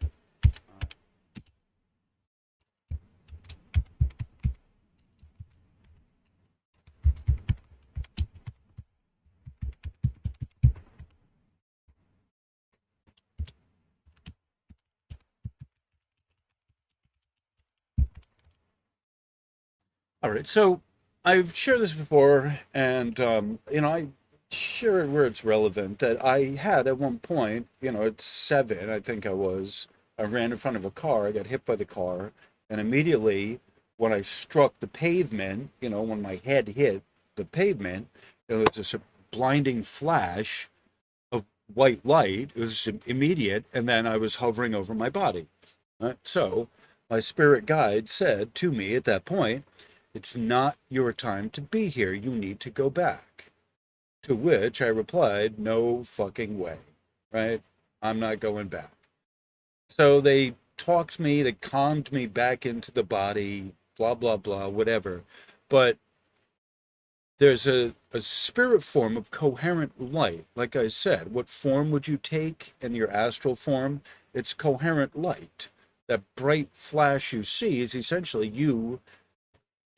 Speaker 1: All right. So I've shared this before, and, I share it where it's relevant that I had at one point, at 7, I think I ran in front of a car, I got hit by the car, and immediately when I struck the pavement, when my head hit the pavement, it was just a blinding flash of white light. It was immediate, and then I was hovering over my body. Right? So my spirit guide said to me at that point, "It's not your time to be here. You need to go back." To which I replied, "No fucking way." Right? I'm not going back. So they talked me, they calmed me back into the body, blah, blah, blah, whatever. But there's a spirit form of coherent light. Like I said, what form would you take in your astral form? It's coherent light. That bright flash you see is essentially you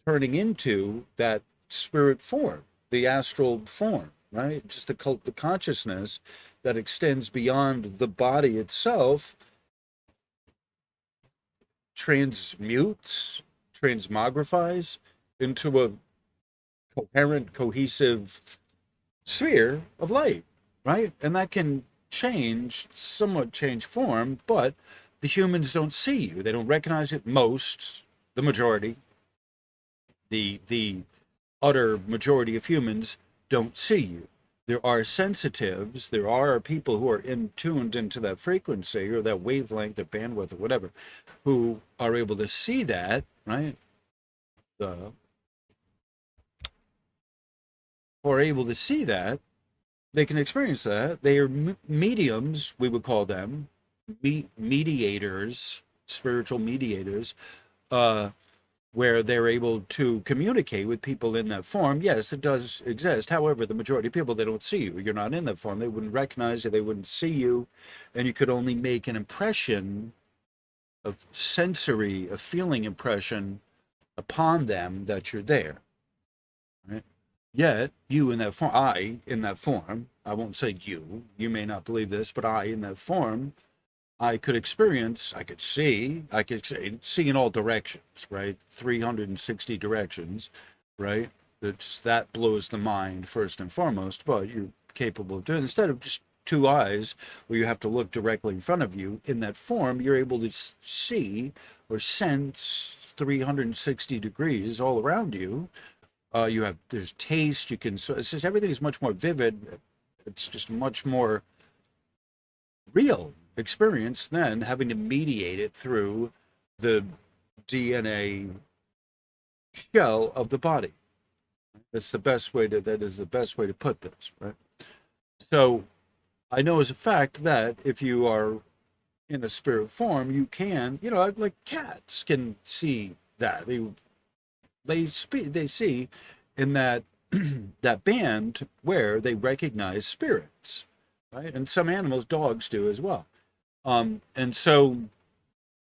Speaker 1: turning into that spirit form, the astral form, right? Just the consciousness that extends beyond the body itself, transmutes, transmogrifies into a coherent, cohesive sphere of light, right? And that can somewhat change form, but the humans don't see you. They don't recognize it. The majority, the utter majority of humans don't see you. There are sensitives. There are people who are tuned into that frequency or that wavelength or bandwidth or whatever, who are able to see that, right? Who are able to see that, they can experience that. They are mediums, we would call them, mediators, spiritual mediators, uh, where they're able to communicate with people in that form. Yes, it does exist. However, the majority of people, they don't see you. You're not in that form. They wouldn't recognize you. They wouldn't see you. And you could only make an impression of a feeling impression upon them that you're there. Right? Yet, I in that form, I won't say you may not believe this, but I in that form, I could experience, I could see in all directions, right? 360 directions, right? That blows the mind first and foremost, but you're capable of doing it. Instead of just two eyes where you have to look directly in front of you, in that form, you're able to see or sense 360 degrees all around you. There's taste, it's just everything is much more vivid. It's just much more real experience than having to mediate it through the DNA shell of the body. That is the best way to put this, right? So I know as a fact that if you are in a spirit form, you can, like cats can see that. They see in that that band where they recognize spirits, right? And some animals, dogs do as well. And so,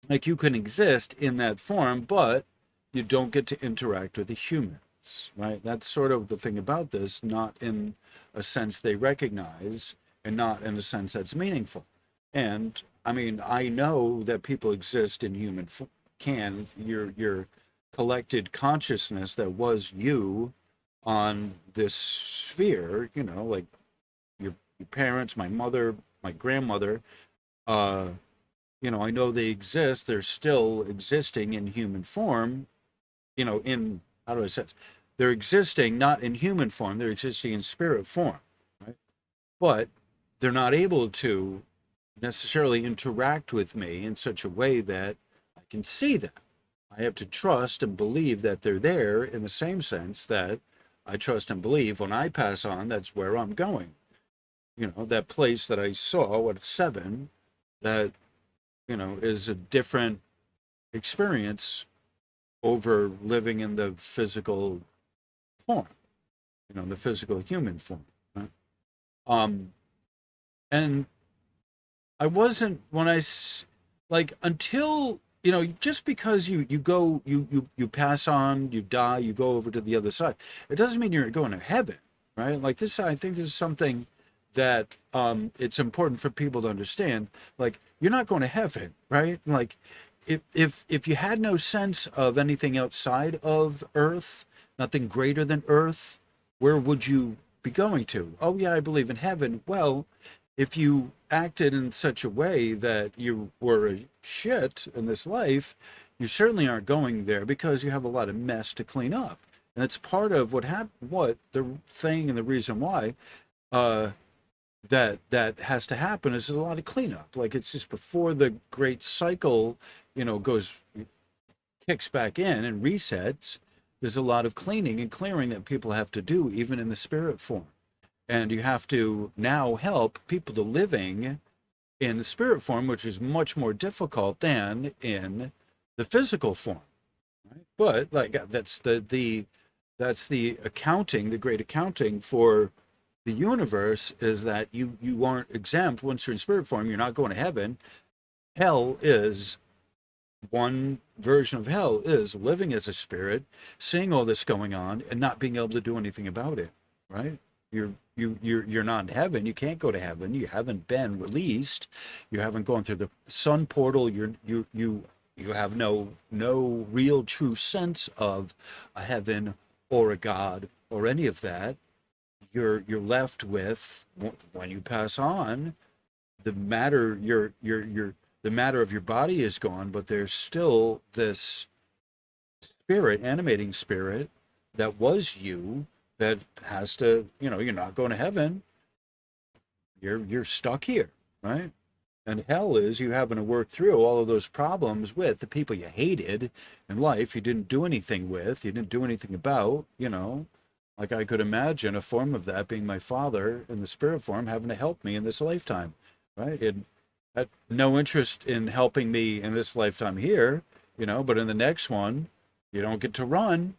Speaker 1: like, you can exist in that form, but you don't get to interact with the humans, right? That's sort of the thing about this, not in a sense they recognize, and not in a sense that's meaningful. And I mean, I know that people exist in your collected consciousness that was you on this sphere, like your parents, my mother, my grandmother, uh, I know they exist. They're still existing in human form, in, how do I say it? They're existing not in human form, they're existing in spirit form, right? But they're not able to necessarily interact with me in such a way that I can see them. I have to trust and believe that they're there in the same sense that I trust and believe when I pass on, that's where I'm going. That place that I saw at 7, that, is a different experience over living in the physical form, the physical human form. Right? And I wasn't when like until just because you go you pass on, you die, you go over to the other side, it doesn't mean you're going to heaven, right? Like this, I think this is something that it's important for people to understand. Like you're not going to heaven, right? Like if you had no sense of anything outside of Earth, nothing greater than Earth, where would you be going to? Oh yeah, I believe in heaven. Well, if you acted in such a way that you were a shit in this life, you certainly aren't going there because you have a lot of mess to clean up. And it's part of what the thing and the reason why uh, that has to happen is a lot of cleanup. Like it's just before the great cycle, goes kicks back in and resets. There's a lot of cleaning and clearing that people have to do, even in the spirit form. And you have to now help people to living in the spirit form, which is much more difficult than in the physical form. Right? But like that's the accounting, the great accounting for the universe, is that you aren't exempt. Once you're in spirit form, you're not going to heaven. Hell is one version of hell is living as a spirit, seeing all this going on and not being able to do anything about it. Right? You're not in heaven. You can't go to heaven. You haven't been released. You haven't gone through the sun portal. You have no real true sense of a heaven or a God or any of that. You're left with, when you pass on, the matter the matter of your body is gone, but there's still this spirit, animating spirit, that was you, that has to, you're not going to heaven. You're stuck here, right? And hell is you having to work through all of those problems with the people you hated in life, you didn't do anything with, you didn't do anything about, Like I could imagine a form of that being my father in the spirit form having to help me in this lifetime, right? It had no interest in helping me in this lifetime here, but in the next one, you don't get to run.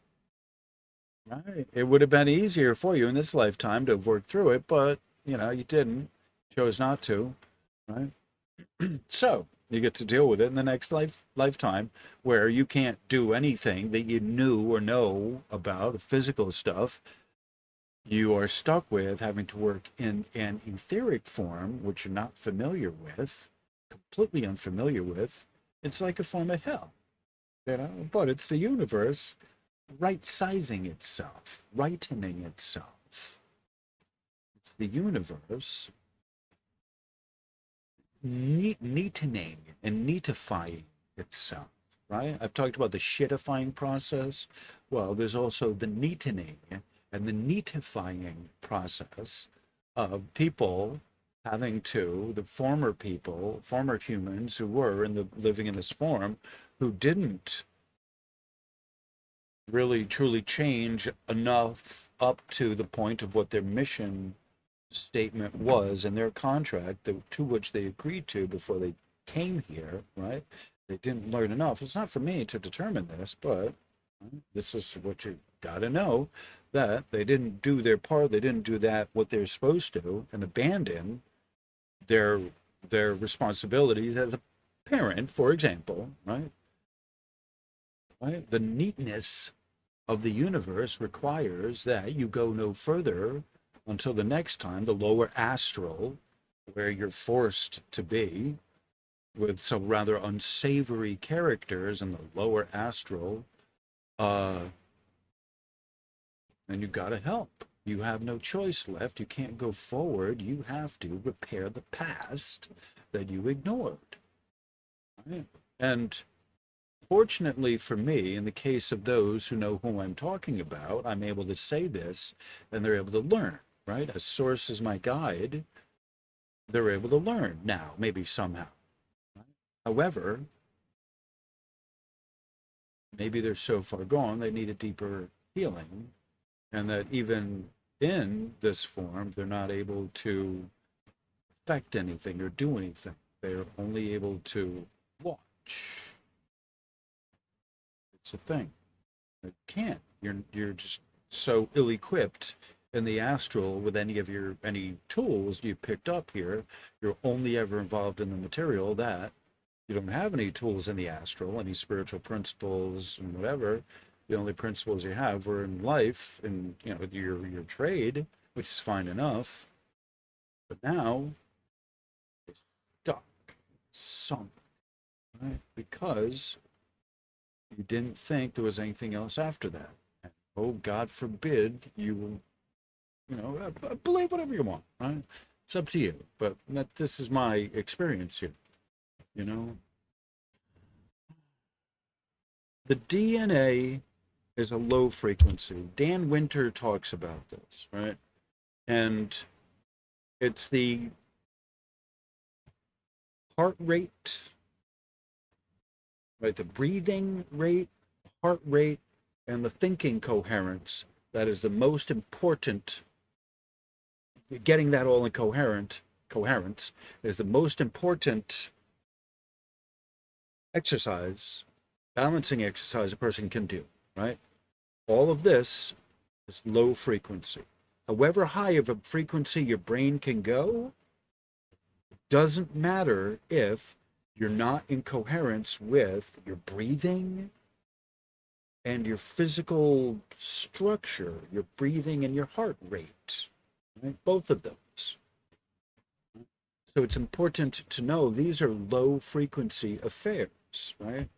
Speaker 1: Right. It would have been easier for you in this lifetime to have worked through it, but you didn't, chose not to, right? So you get to deal with it in the next lifetime, where you can't do anything that you knew or know about physical stuff. You are stuck with having to work in an etheric form, which you're not familiar with, completely unfamiliar with. It's like a form of hell, but it's the universe right-sizing itself, rightening itself. It's the universe neatening and neatifying itself, right? I've talked about the shitifying process. Well, there's also the neatening and the neatifying process of people having to, the former people, former humans who were living in this form, who didn't really truly change enough up to the point of what their mission statement was in their contract, to which they agreed to before they came here, right? They didn't learn enough. It's not for me to determine this, but this is what you got to know, that they didn't do their part. They didn't do that what they're supposed to, and abandon their responsibilities as a parent, for example, right? Right? The neatness of the universe requires that you go no further until the next time, the lower astral, where you're forced to be with some rather unsavory characters in the lower astral, and you gotta help. You have no choice left. You can't go forward. You have to repair the past that you ignored. right? And fortunately for me, in the case of those who know who I'm talking about, I'm able to say this and they're able to learn, right? A source is my guide. They're able to learn now, maybe somehow. Right? However, maybe they're so far gone, they need a deeper healing, and that even in this form, they're not able to affect anything or do anything. They're only able to watch. It's a thing. You can't. You're just so ill-equipped in the astral with any tools you picked up here. You're only ever involved in the material that you don't have any tools in the astral, any spiritual principles and whatever. The only principles you have were in life and your trade, which is fine enough. But now it's stuck, sunk, right? Because you didn't think there was anything else after that. And, oh, God forbid you believe whatever you want, right? It's up to you. But this is my experience here, you know? The DNA is a low frequency. Dan Winter talks about this, right? And it's the heart rate, right? The breathing rate, heart rate, and the thinking coherence that is the most important. Getting that all in coherence is the most important exercise, balancing exercise a person can do, right? All of this is low frequency. However high of a frequency your brain can go, doesn't matter if you're not in coherence with your breathing and your physical structure, your breathing and your heart rate, right? Both of those. So it's important to know these are low frequency affairs, right?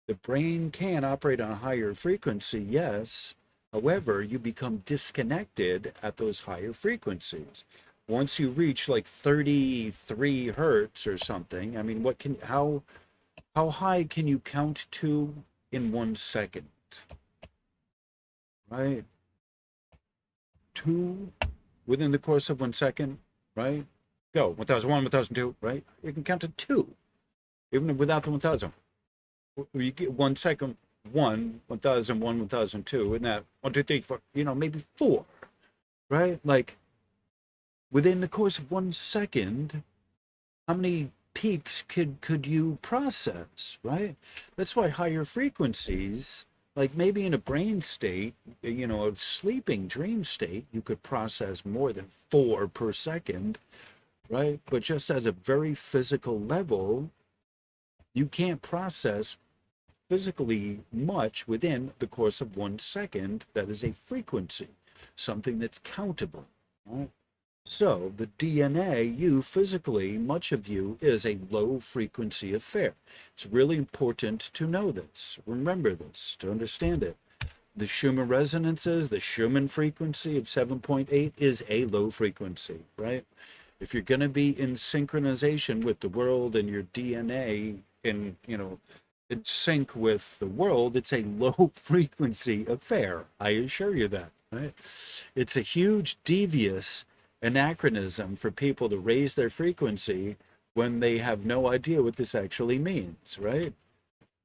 Speaker 1: The brain can operate on a higher frequency, yes. However, you become disconnected at those higher frequencies. Once you reach like 33 hertz or something, I mean, how high can you count to in 1 second? Right? 2 within the course of 1 second, right? Go, 1001, 1002, right? You can count to 2, even without the 1000. You get 1 second, 1001, 1002, and that 1, 2, 3, 4, maybe 4, right? Like within the course of 1 second, how many peaks could you process, right? That's why higher frequencies, like maybe in a brain state, a sleeping dream state, you could process more than 4 per second, right? But just as a very physical level, you can't process physically much within the course of 1 second. That is a frequency, something that's countable, right? So the DNA, you physically, much of you is a low frequency affair. It's really important to know this, remember this, to understand it. The Schumann resonances, the Schumann frequency of 7.8 is a low frequency, right? If you're going to be in synchronization with the world and your DNA in sync with the world, it's a low frequency affair. I assure you that, right? It's a huge devious anachronism for people to raise their frequency when they have no idea what this actually means, right?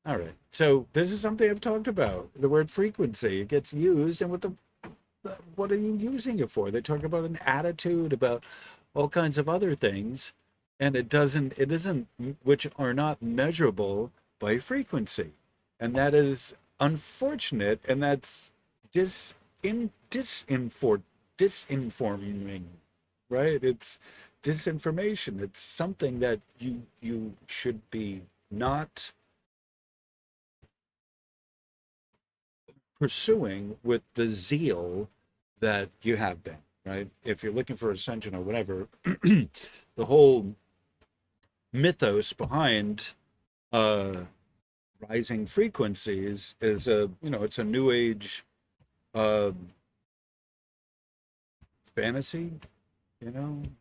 Speaker 1: All right. So this is something I've talked about. The word frequency, it gets used, and what are you using it for? They talk about an attitude, about all kinds of other things, and it isn't, which are not measurable by frequency. And that is unfortunate, and that's disinforming, right? It's disinformation. It's something that you should be not pursuing with the zeal that you have been, right? If you're looking for ascension or whatever, the whole mythos behind rising frequencies is it's a new age fantasy.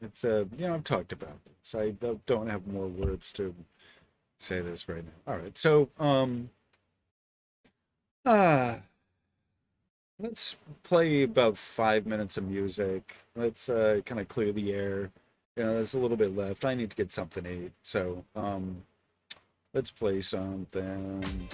Speaker 1: It's I've talked about this. I don't have more words to say this right now. All right. So, uh, let's play about 5 minutes of music. Let's kind of clear the air. You know, there's a little bit left. I need to get something to eat. So, let's play something.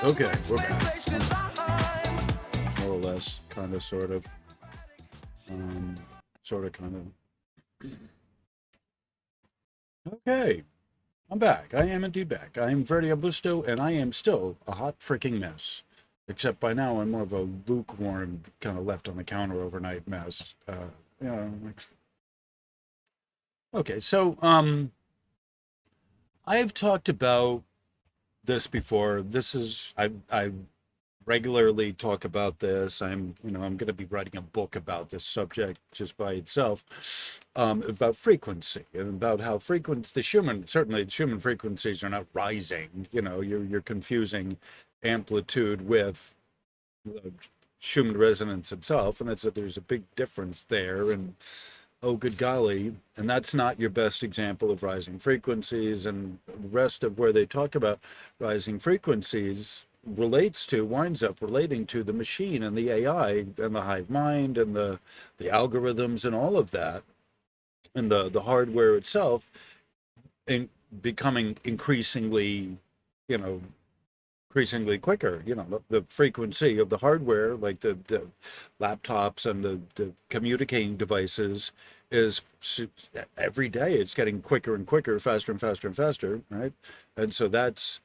Speaker 1: Okay, we're back. More or less, kind of, sort of, sort of, kind of. Okay, I'm back. I am indeed back. I am Verdi Augusto, and I am still a hot freaking mess. Except by now, I'm more of a lukewarm, kind of left on the counter overnight mess. You know. Okay, so I've talked about this before. This is I regularly talk about this. I'm going to be writing a book about this subject just by itself, about frequency and about how certainly the human frequencies are not rising. You're confusing amplitude with the Schumann resonance itself, and there's a big difference there. And oh, good golly, and that's not your best example of rising frequencies. And the rest of where they talk about rising frequencies winds up relating to the machine and the AI and the hive mind and the algorithms and all of that, and the hardware itself, and becoming increasingly, you know, increasingly quicker. The frequency of the hardware, like the laptops and the communicating devices, is every day it's getting quicker and quicker, faster and faster and faster, right? And so that's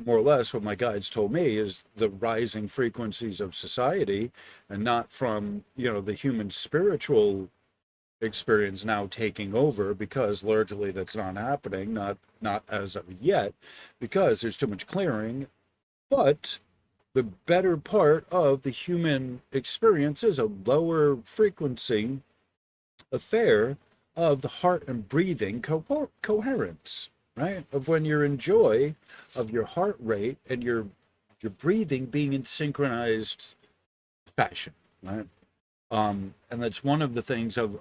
Speaker 1: more or less what my guides told me is the rising frequencies of society, and not from the human spiritual experience now taking over, because largely that's not happening, not as of yet, because there's too much clearing. But the better part of the human experience is a lower frequency affair of the heart and breathing coherence, right? Of when you're in joy, of your heart rate and your breathing being in synchronized fashion, right? And that's one of the things of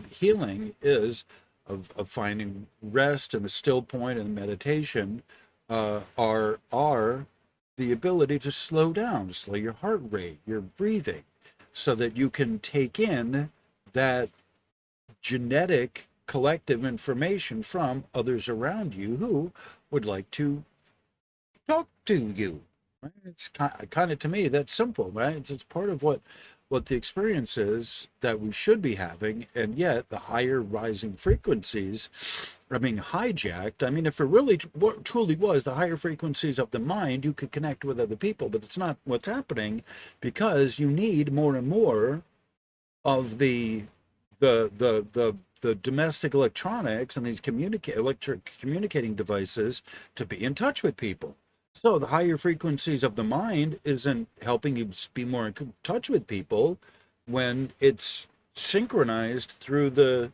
Speaker 1: healing, is of finding rest and the still point and meditation, are the ability to slow down, slow your heart rate, your breathing, so that you can take in that genetic collective information from others around you who would like to talk to you. Right? It's kind of, to me, that's simple, right? It's part of what the experience is that we should be having, and yet the higher rising frequencies are being hijacked. I mean, if it really truly was the higher frequencies of the mind, you could connect with other people, but it's not what's happening, because you need more and more of the domestic electronics and these electric communicating devices to be in touch with people. So the higher frequencies of the mind isn't helping you be more in touch with people when it's synchronized through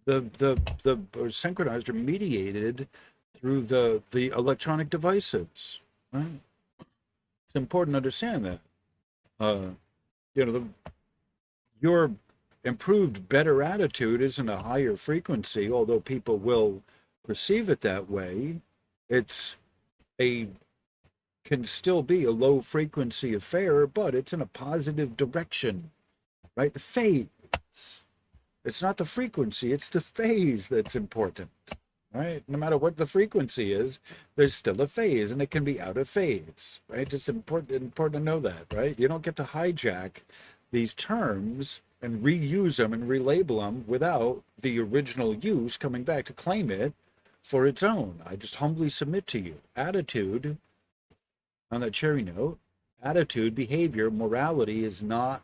Speaker 1: or synchronized or mediated through the electronic devices. Right? It's important to understand that. Your improved, better attitude isn't a higher frequency, although people will perceive it that way. Can still be a low frequency affair, but it's in a positive direction, right? The phase. It's not the frequency, it's the phase that's important, right? No matter what the frequency is, there's still a phase, and it can be out of phase, right? Just important to know that, right? You don't get to hijack these terms and reuse them and relabel them without the original use coming back to claim it for its own. I just humbly submit to you, attitude, on that cherry note, attitude, behavior, morality is not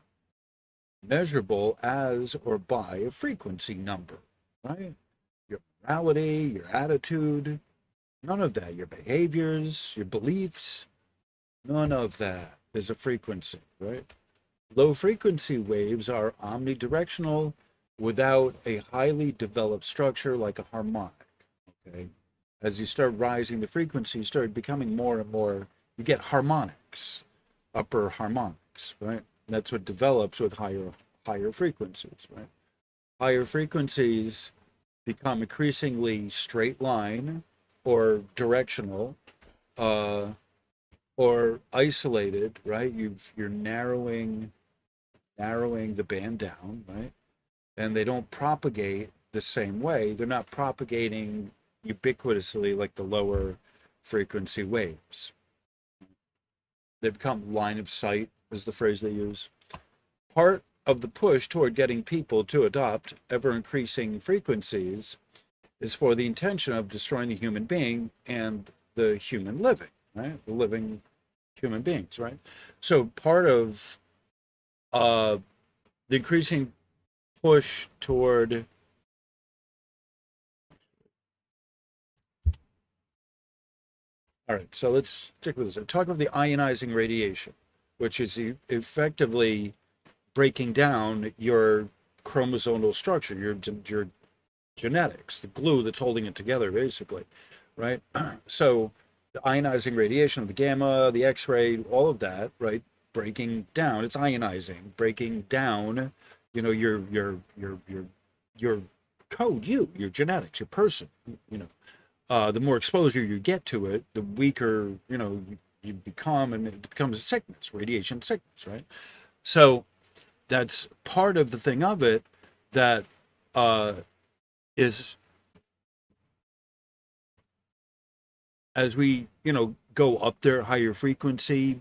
Speaker 1: measurable as or by a frequency number, right? Your morality, your attitude, none of that. Your behaviors, your beliefs, none of that is a frequency, right? Low frequency waves are omnidirectional without a highly developed structure like a harmonic. Okay, as you start rising the frequency, you start becoming more and more. You get harmonics, upper harmonics, right? And that's what develops with higher frequencies, right? Higher frequencies become increasingly straight line or directional, or isolated, right? You're narrowing the band down, right? And they don't propagate the same way. They're not propagating ubiquitously like the lower frequency waves. They become line of sight, is the phrase they use. Part of the push toward getting people to adopt ever increasing frequencies is for the intention of destroying the human being and the human living, right? The living human beings, right? So part of the increasing push toward all right, so let's stick with this. Talk of the ionizing radiation, which is effectively breaking down your chromosomal structure, your genetics, the glue that's holding it together, basically, right? So the ionizing radiation of the gamma, the X-ray, all of that, right? Breaking down, it's ionizing, breaking down, your code, your genetics, your person, the more exposure you get to it, the weaker, you become, and it becomes a sickness, radiation sickness, right? So that's part of the thing of it that is as we, go up there, higher frequency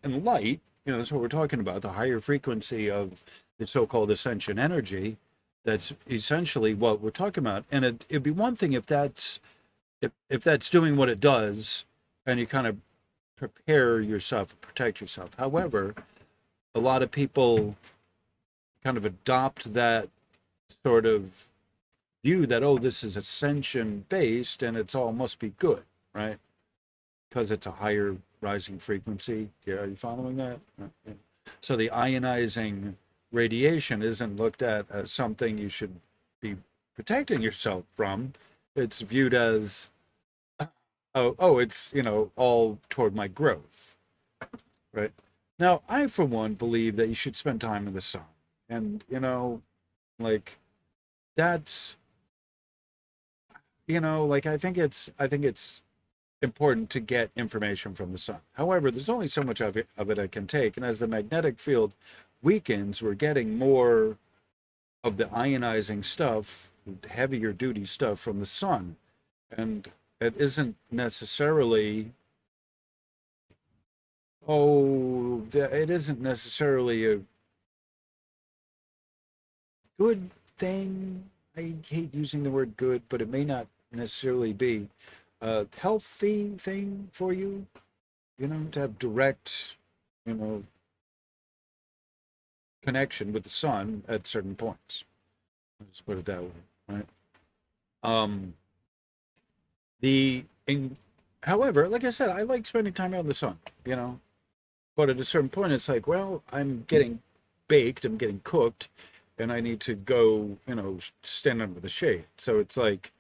Speaker 1: and light, that's what we're talking about, the higher frequency of the so-called ascension energy. That's essentially what we're talking about. And it'd be one thing if that's doing what it does and you kind of prepare yourself, protect yourself. However, a lot of people kind of adopt that sort of view that, oh, this is ascension based and it's all must be good, right? Because it's a higher rising frequency. Yeah, are you following that? Yeah. So the ionizing radiation isn't looked at as something you should be protecting yourself from. It's viewed as, it's, all toward my growth, right? Now, I, for one, believe that you should spend time in the sun. And, like, that's, I think it's important to get information from the sun. However, there's only so much of it I can take. And as the magnetic field weakens, we're getting more of the ionizing stuff, heavier duty stuff from the sun. And it isn't necessarily, it isn't necessarily a good thing. I hate using the word good, but it may not necessarily be a healthy thing for you, to have direct, connection with the sun at certain points. Let's put it that way, right? However, like I said, I like spending time out in the sun, but at a certain point, it's like, well, I'm getting baked, I'm getting cooked, and I need to go, stand under the shade. So it's like,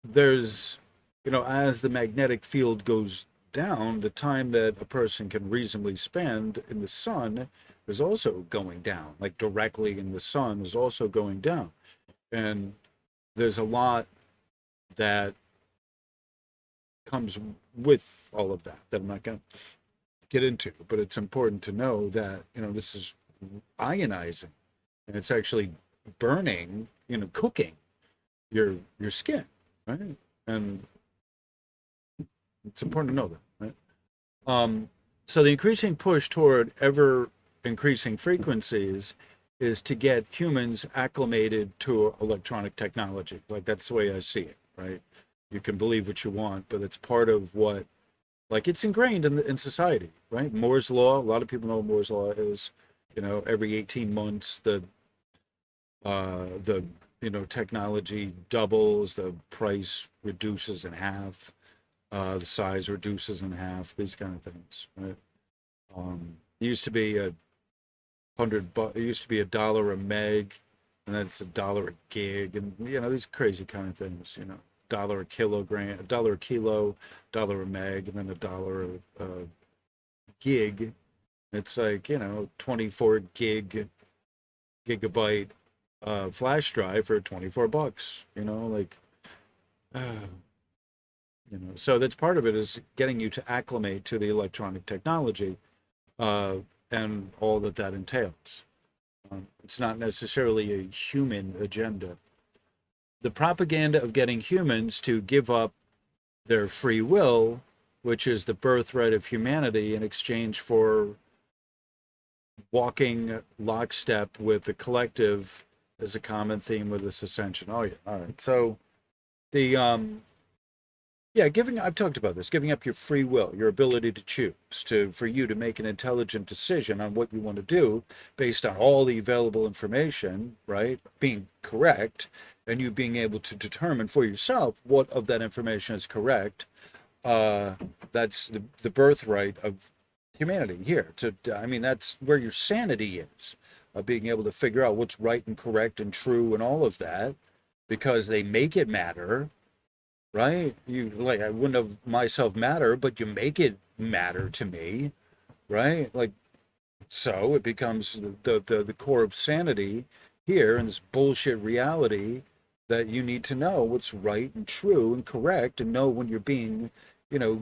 Speaker 1: there's, as the magnetic field goes down, the time that a person can reasonably spend in the sun is also going down, like directly in the sun is also going down. And there's a lot that comes with all of that I'm not going to get into, but it's important to know that, this is ionizing and it's actually burning, cooking your skin, right? And it's important to know that, right? So the increasing push toward ever increasing frequencies is to get humans acclimated to electronic technology. Like, that's the way I see it, right? You can believe what you want, but it's part of what, like, it's ingrained in society, right? Moore's law, a lot of people know what Moore's law is. Every 18 months, the technology doubles, the price reduces in half, the size reduces in half, these kind of things, right? It used to be it used to be $1 a meg, and then it's $1 a gig, and these crazy kind of things, $1 a kilogram, $1 a kilo, $1 a meg, and then $1 a gig. It's like, 24 gigabyte flash drive for $24, so that's part of it, is getting you to acclimate to the electronic technology and all that entails. It's not necessarily a human agenda. The propaganda of getting humans to give up their free will, which is the birthright of humanity, in exchange for walking lockstep with the collective as a common theme with this ascension. Oh yeah, all right. So the yeah, I've talked about this, giving up your free will, your ability to choose, for you to make an intelligent decision on what you want to do based on all the available information, right? Being correct, and you being able to determine for yourself what of that information is correct. Uh, that's the birthright of humanity here. I mean, that's where your sanity is, being able to figure out what's right and correct and true and all of that, because they make it matter, right? You like, I wouldn't have myself matter, but you make it matter to me, right? Like, so it becomes the core of sanity here in this bullshit reality, that you need to know what's right and true and correct, and know when you're being,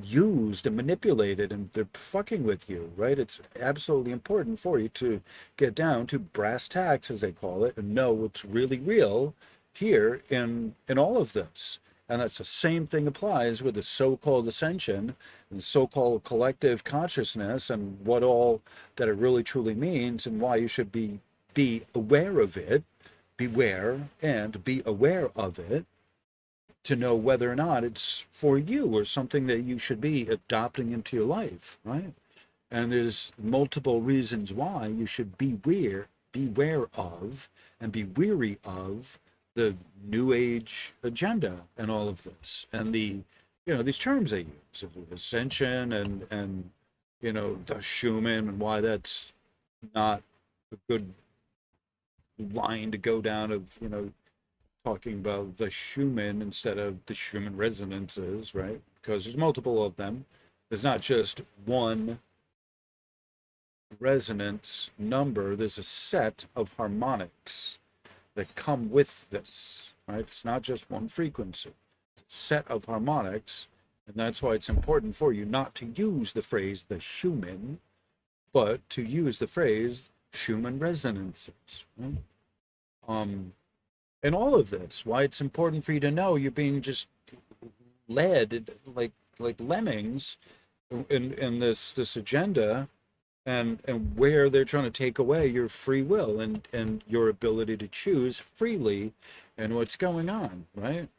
Speaker 1: used and manipulated and they're fucking with you, right? It's absolutely important for you to get down to brass tacks, as they call it, and know what's really real here in all of this. And that's the same thing applies with the so-called ascension and the so-called collective consciousness, and what all that it really truly means, and why you should be aware of it, beware and be aware of it, to know whether or not it's for you or something that you should be adopting into your life, right? And there's multiple reasons why you should beware of, and be weary of the New Age agenda and all of this, and these terms they use, ascension and the Schumann, and why that's not a good line to go down, of talking about the Schumann instead of the Schumann resonances, right? Because there's multiple of them. There's not just one resonance number, there's a set of harmonics that come with this, right? It's not just one frequency, it's a set of harmonics. And that's why it's important for you not to use the phrase the Schumann, but to use the phrase Schumann resonances, right? And all of this, why it's important for you to know you're being just led like lemmings in this agenda, and where they're trying to take away your free will and your ability to choose freely, and what's going on, right?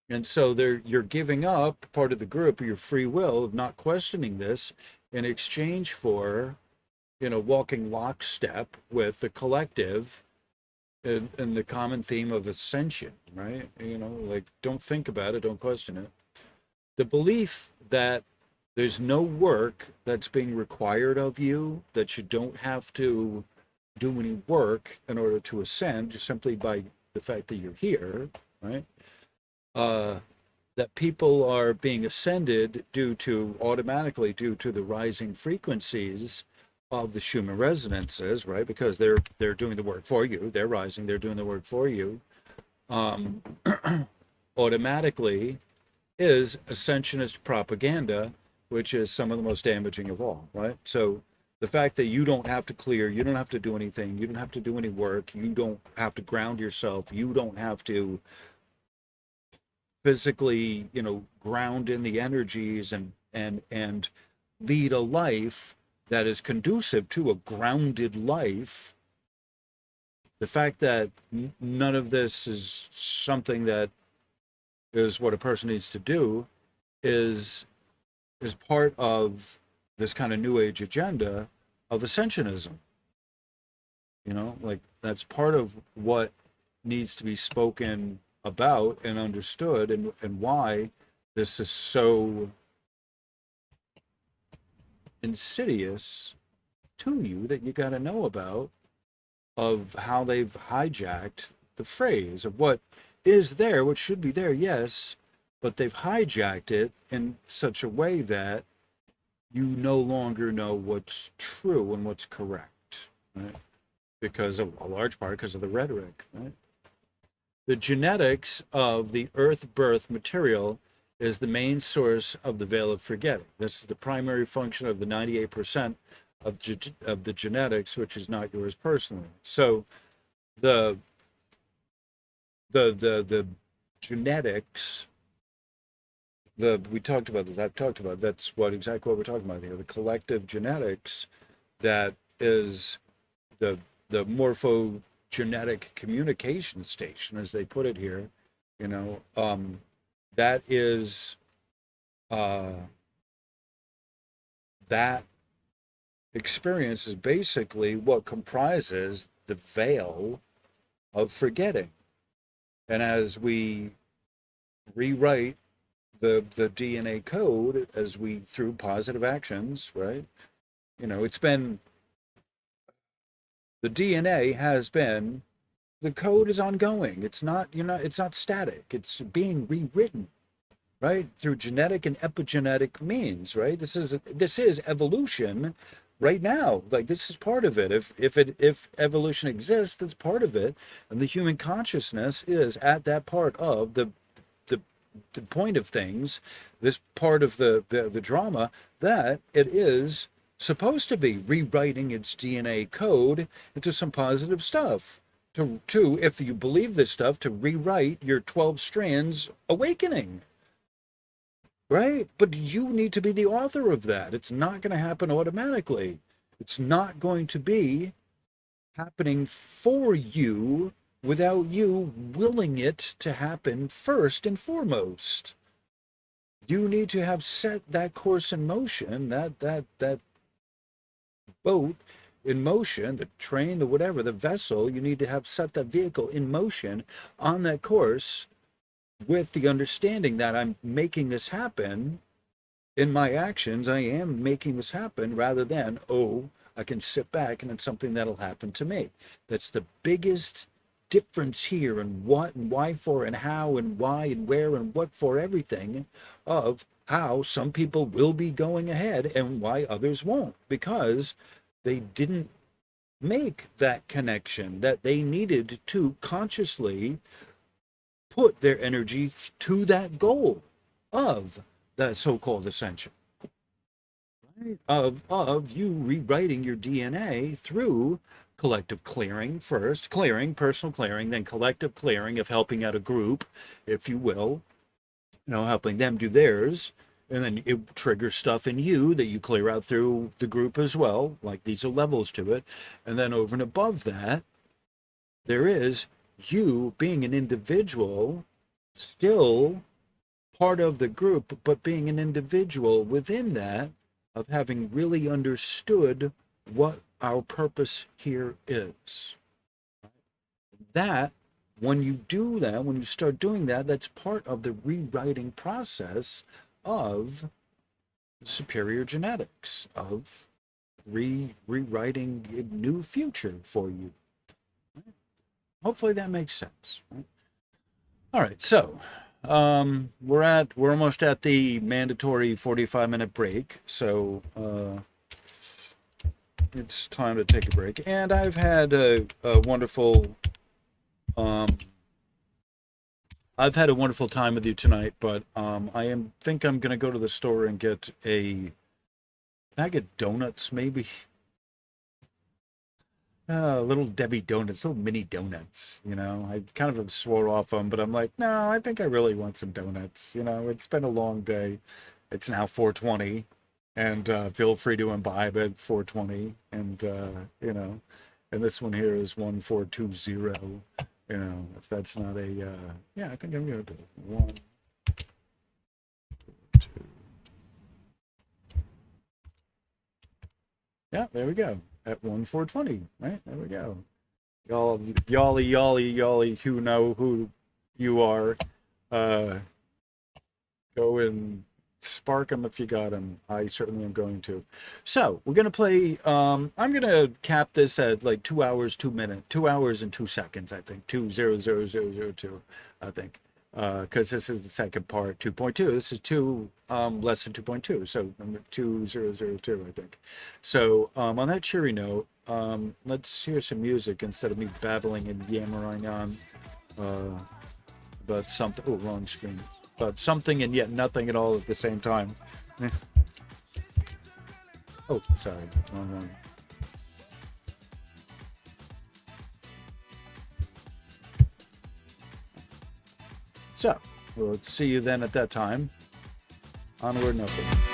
Speaker 1: And so you're giving up part of the group, your free will, of not questioning this, in exchange for walking lockstep with the collective, and the common theme of ascension, right? Like, don't think about it, don't question it. The belief that there's no work that's being required of you, that you don't have to do any work in order to ascend, just simply by the fact that you're here, right? That people are being ascended automatically due to the rising frequencies of the Schumann resonances, right? Because they're doing the work for you. They're rising. They're doing the work for you. Automatically is ascensionist propaganda, which is some of the most damaging of all, right? So the fact that you don't have to clear, you don't have to do anything, you don't have to do any work, you don't have to ground yourself, you don't have to physically, ground in the energies and lead a life that is conducive to a grounded life. The fact that none of this is something that is what a person needs to do is part of this kind of new age agenda of ascensionism. Like, that's part of what needs to be spoken about and understood, and why this is so insidious to you, that you got to know about, of how they've hijacked the phrase of what is there, what should be there, yes, but they've hijacked it in such a way that you no longer know what's true and what's correct, right? Because of a large part because of the rhetoric, right? The genetics of the earth birth material is the main source of the veil of forgetting. This is the primary function of the 98% of the genetics, which is not yours personally. So the genetics we talked about this. I've talked about that's exactly what we're talking about here. The collective genetics that is the morphogenetic communication station, as they put it here. You know, that is that experience is basically what comprises the veil of forgetting. And as we rewrite the DNA code, as we through positive actions, right? You know, it's been the DNA has been the code is ongoing. It's not it's not static. It's being rewritten, right? Through genetic and epigenetic means, right? This is evolution right now. Like this is part of it. If evolution exists, that's part of it. And the human consciousness is at that part of the point of things, this part of the drama, that it is supposed to be rewriting its DNA code into some positive stuff. To if you believe this stuff, to rewrite your 12 strands awakening. Right? But you need to be the author of that. It's not going to happen automatically. It's not going to be happening for you without you willing it to happen first and foremost. You need to have set that course in motion, that boat in motion, the train, the whatever, the vessel. You need to have set that vehicle in motion on that course with the understanding that I'm making this happen in my actions. I am making this happen rather than, oh, I can sit back and it's something that'll happen to me. That's the biggest difference here, and what and why for and how and why and where and what for everything, of how some people will be going ahead and why others won't, because they didn't make that connection that they needed to consciously put their energy to that goal of that so-called ascension, right? Of you rewriting your DNA through collective clearing first, personal clearing, then collective clearing of helping out a group, if you will, helping them do theirs. And then it triggers stuff in you that you clear out through the group as well. Like these are levels to it. And then over and above that, there is you being an individual, still part of the group, but being an individual within that, of having really understood what our purpose here is. That, when you do that, when you start doing that, that's part of the rewriting process of superior genetics, of rewriting a new future for you. Hopefully that makes sense. Right? All right, so we're almost at the mandatory 45-minute break, so it's time to take a break. And I've had a wonderful time with you tonight, but I think I'm gonna go to the store and get a bag of donuts, maybe. Little Debbie donuts, little mini donuts, I kind of swore off them, but I'm like, no, I think I really want some donuts. It's been a long day. It's now 4:20, and feel free to imbibe at 4:20, and and this one here is 1420. If that's not a I think I'm gonna do 1, 2. Yeah, there we go. At 1420, right? There we go. Y'all, who know who you are, go and spark them if you got them. I certainly am going to. So we're gonna play. I'm gonna cap this at like 2 hours, 2 minutes, 2 hours and 2 seconds. I think 2:00:02. I think. Because this is the second part, 2.2. This is 2 less than 2.2, so number 2002, I think. So on that cheery note, let's hear some music instead of me babbling and yammering on about something. Oh, wrong screen. About something and yet nothing at all at the same time. Oh, sorry, wrong one. So, we'll see you then at that time. Onward and upward.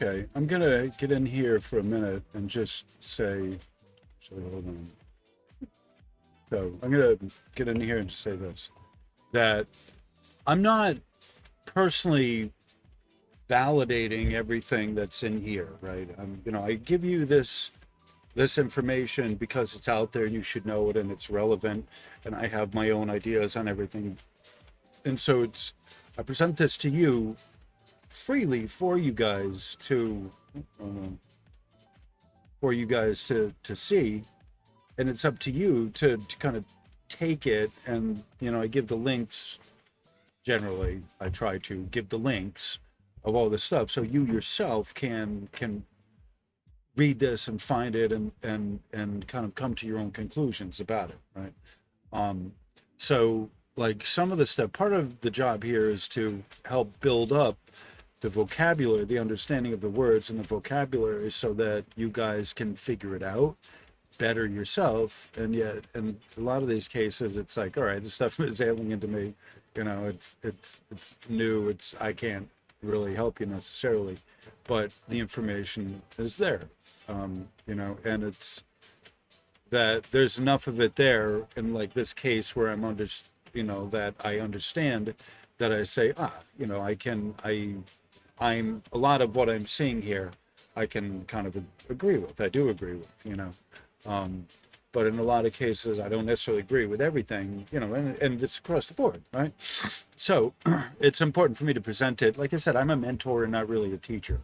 Speaker 1: Okay, I'm gonna get in here for a minute and just say, actually, hold on. So I'm gonna get in here and just say this, that I'm not personally validating everything that's in here, right? I give you this information because it's out there and you should know it and it's relevant, and I have my own ideas on everything. And so I present this to you freely for you guys to see, and it's up to you to kind of take it. And I give the links. Generally, I try to give the links of all this stuff so you yourself can read this and find it and kind of come to your own conclusions about it, right? So like some of the stuff, part of the job here is to help build up the vocabulary, the understanding of the words and the vocabulary, so that you guys can figure it out better yourself. And yet, in a lot of these cases, it's like, all right, this stuff is alien to me. It's new. I can't really help you necessarily, but the information is there. And it's that there's enough of it there in like this case where that I understand, that I say, I'm a lot of what I'm seeing here, I can kind of agree with. I do agree with, but in a lot of cases, I don't necessarily agree with everything, and it's across the board, right? So it's important for me to present it. Like I said, I'm a mentor and not really a teacher.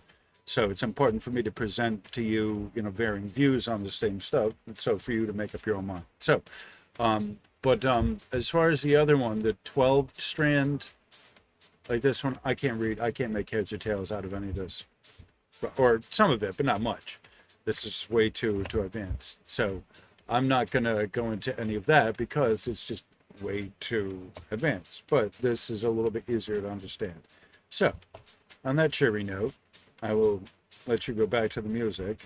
Speaker 1: So it's important for me to present to you, varying views on the same stuff. And so for you to make up your own mind. So, but as far as the other one, the 12 strand, like this one, I can't make heads or tails out of any of this, or some of it, but not much. This is way too advanced. So I'm not going to go into any of that because it's just way too advanced. But this is a little bit easier to understand. So on that cheery note, I will let you go back to the music.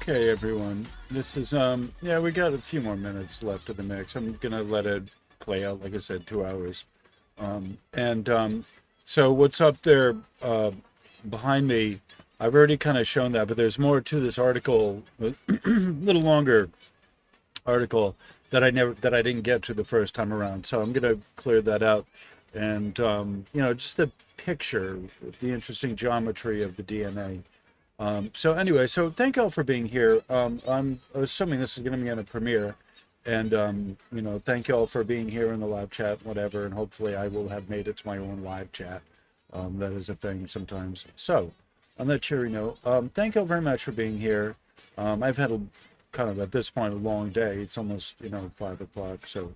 Speaker 1: Okay, everyone. This is yeah, we got a few more minutes left of the mix. I'm gonna let it play out, like I said, 2 hours. And so what's up there behind me? I've already kind of shown that, but there's more to this article, a little longer article that I didn't get to the first time around. So I'm gonna clear that out, and just a picture, the interesting geometry of the DNA. So anyway, so thank y'all for being here. I'm assuming this is going to be on a premiere, and thank y'all for being here in the live chat, whatever, and hopefully I will have made it to my own live chat. That is a thing sometimes. So on that cheery note, thank y'all very much for being here. I've had kind of at this point a long day. It's almost 5 o'clock. So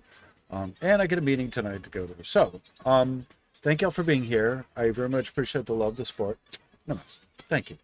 Speaker 1: and I get a meeting tonight to go to. So thank y'all for being here. I very much appreciate the love, the support. Namaste. Thank you.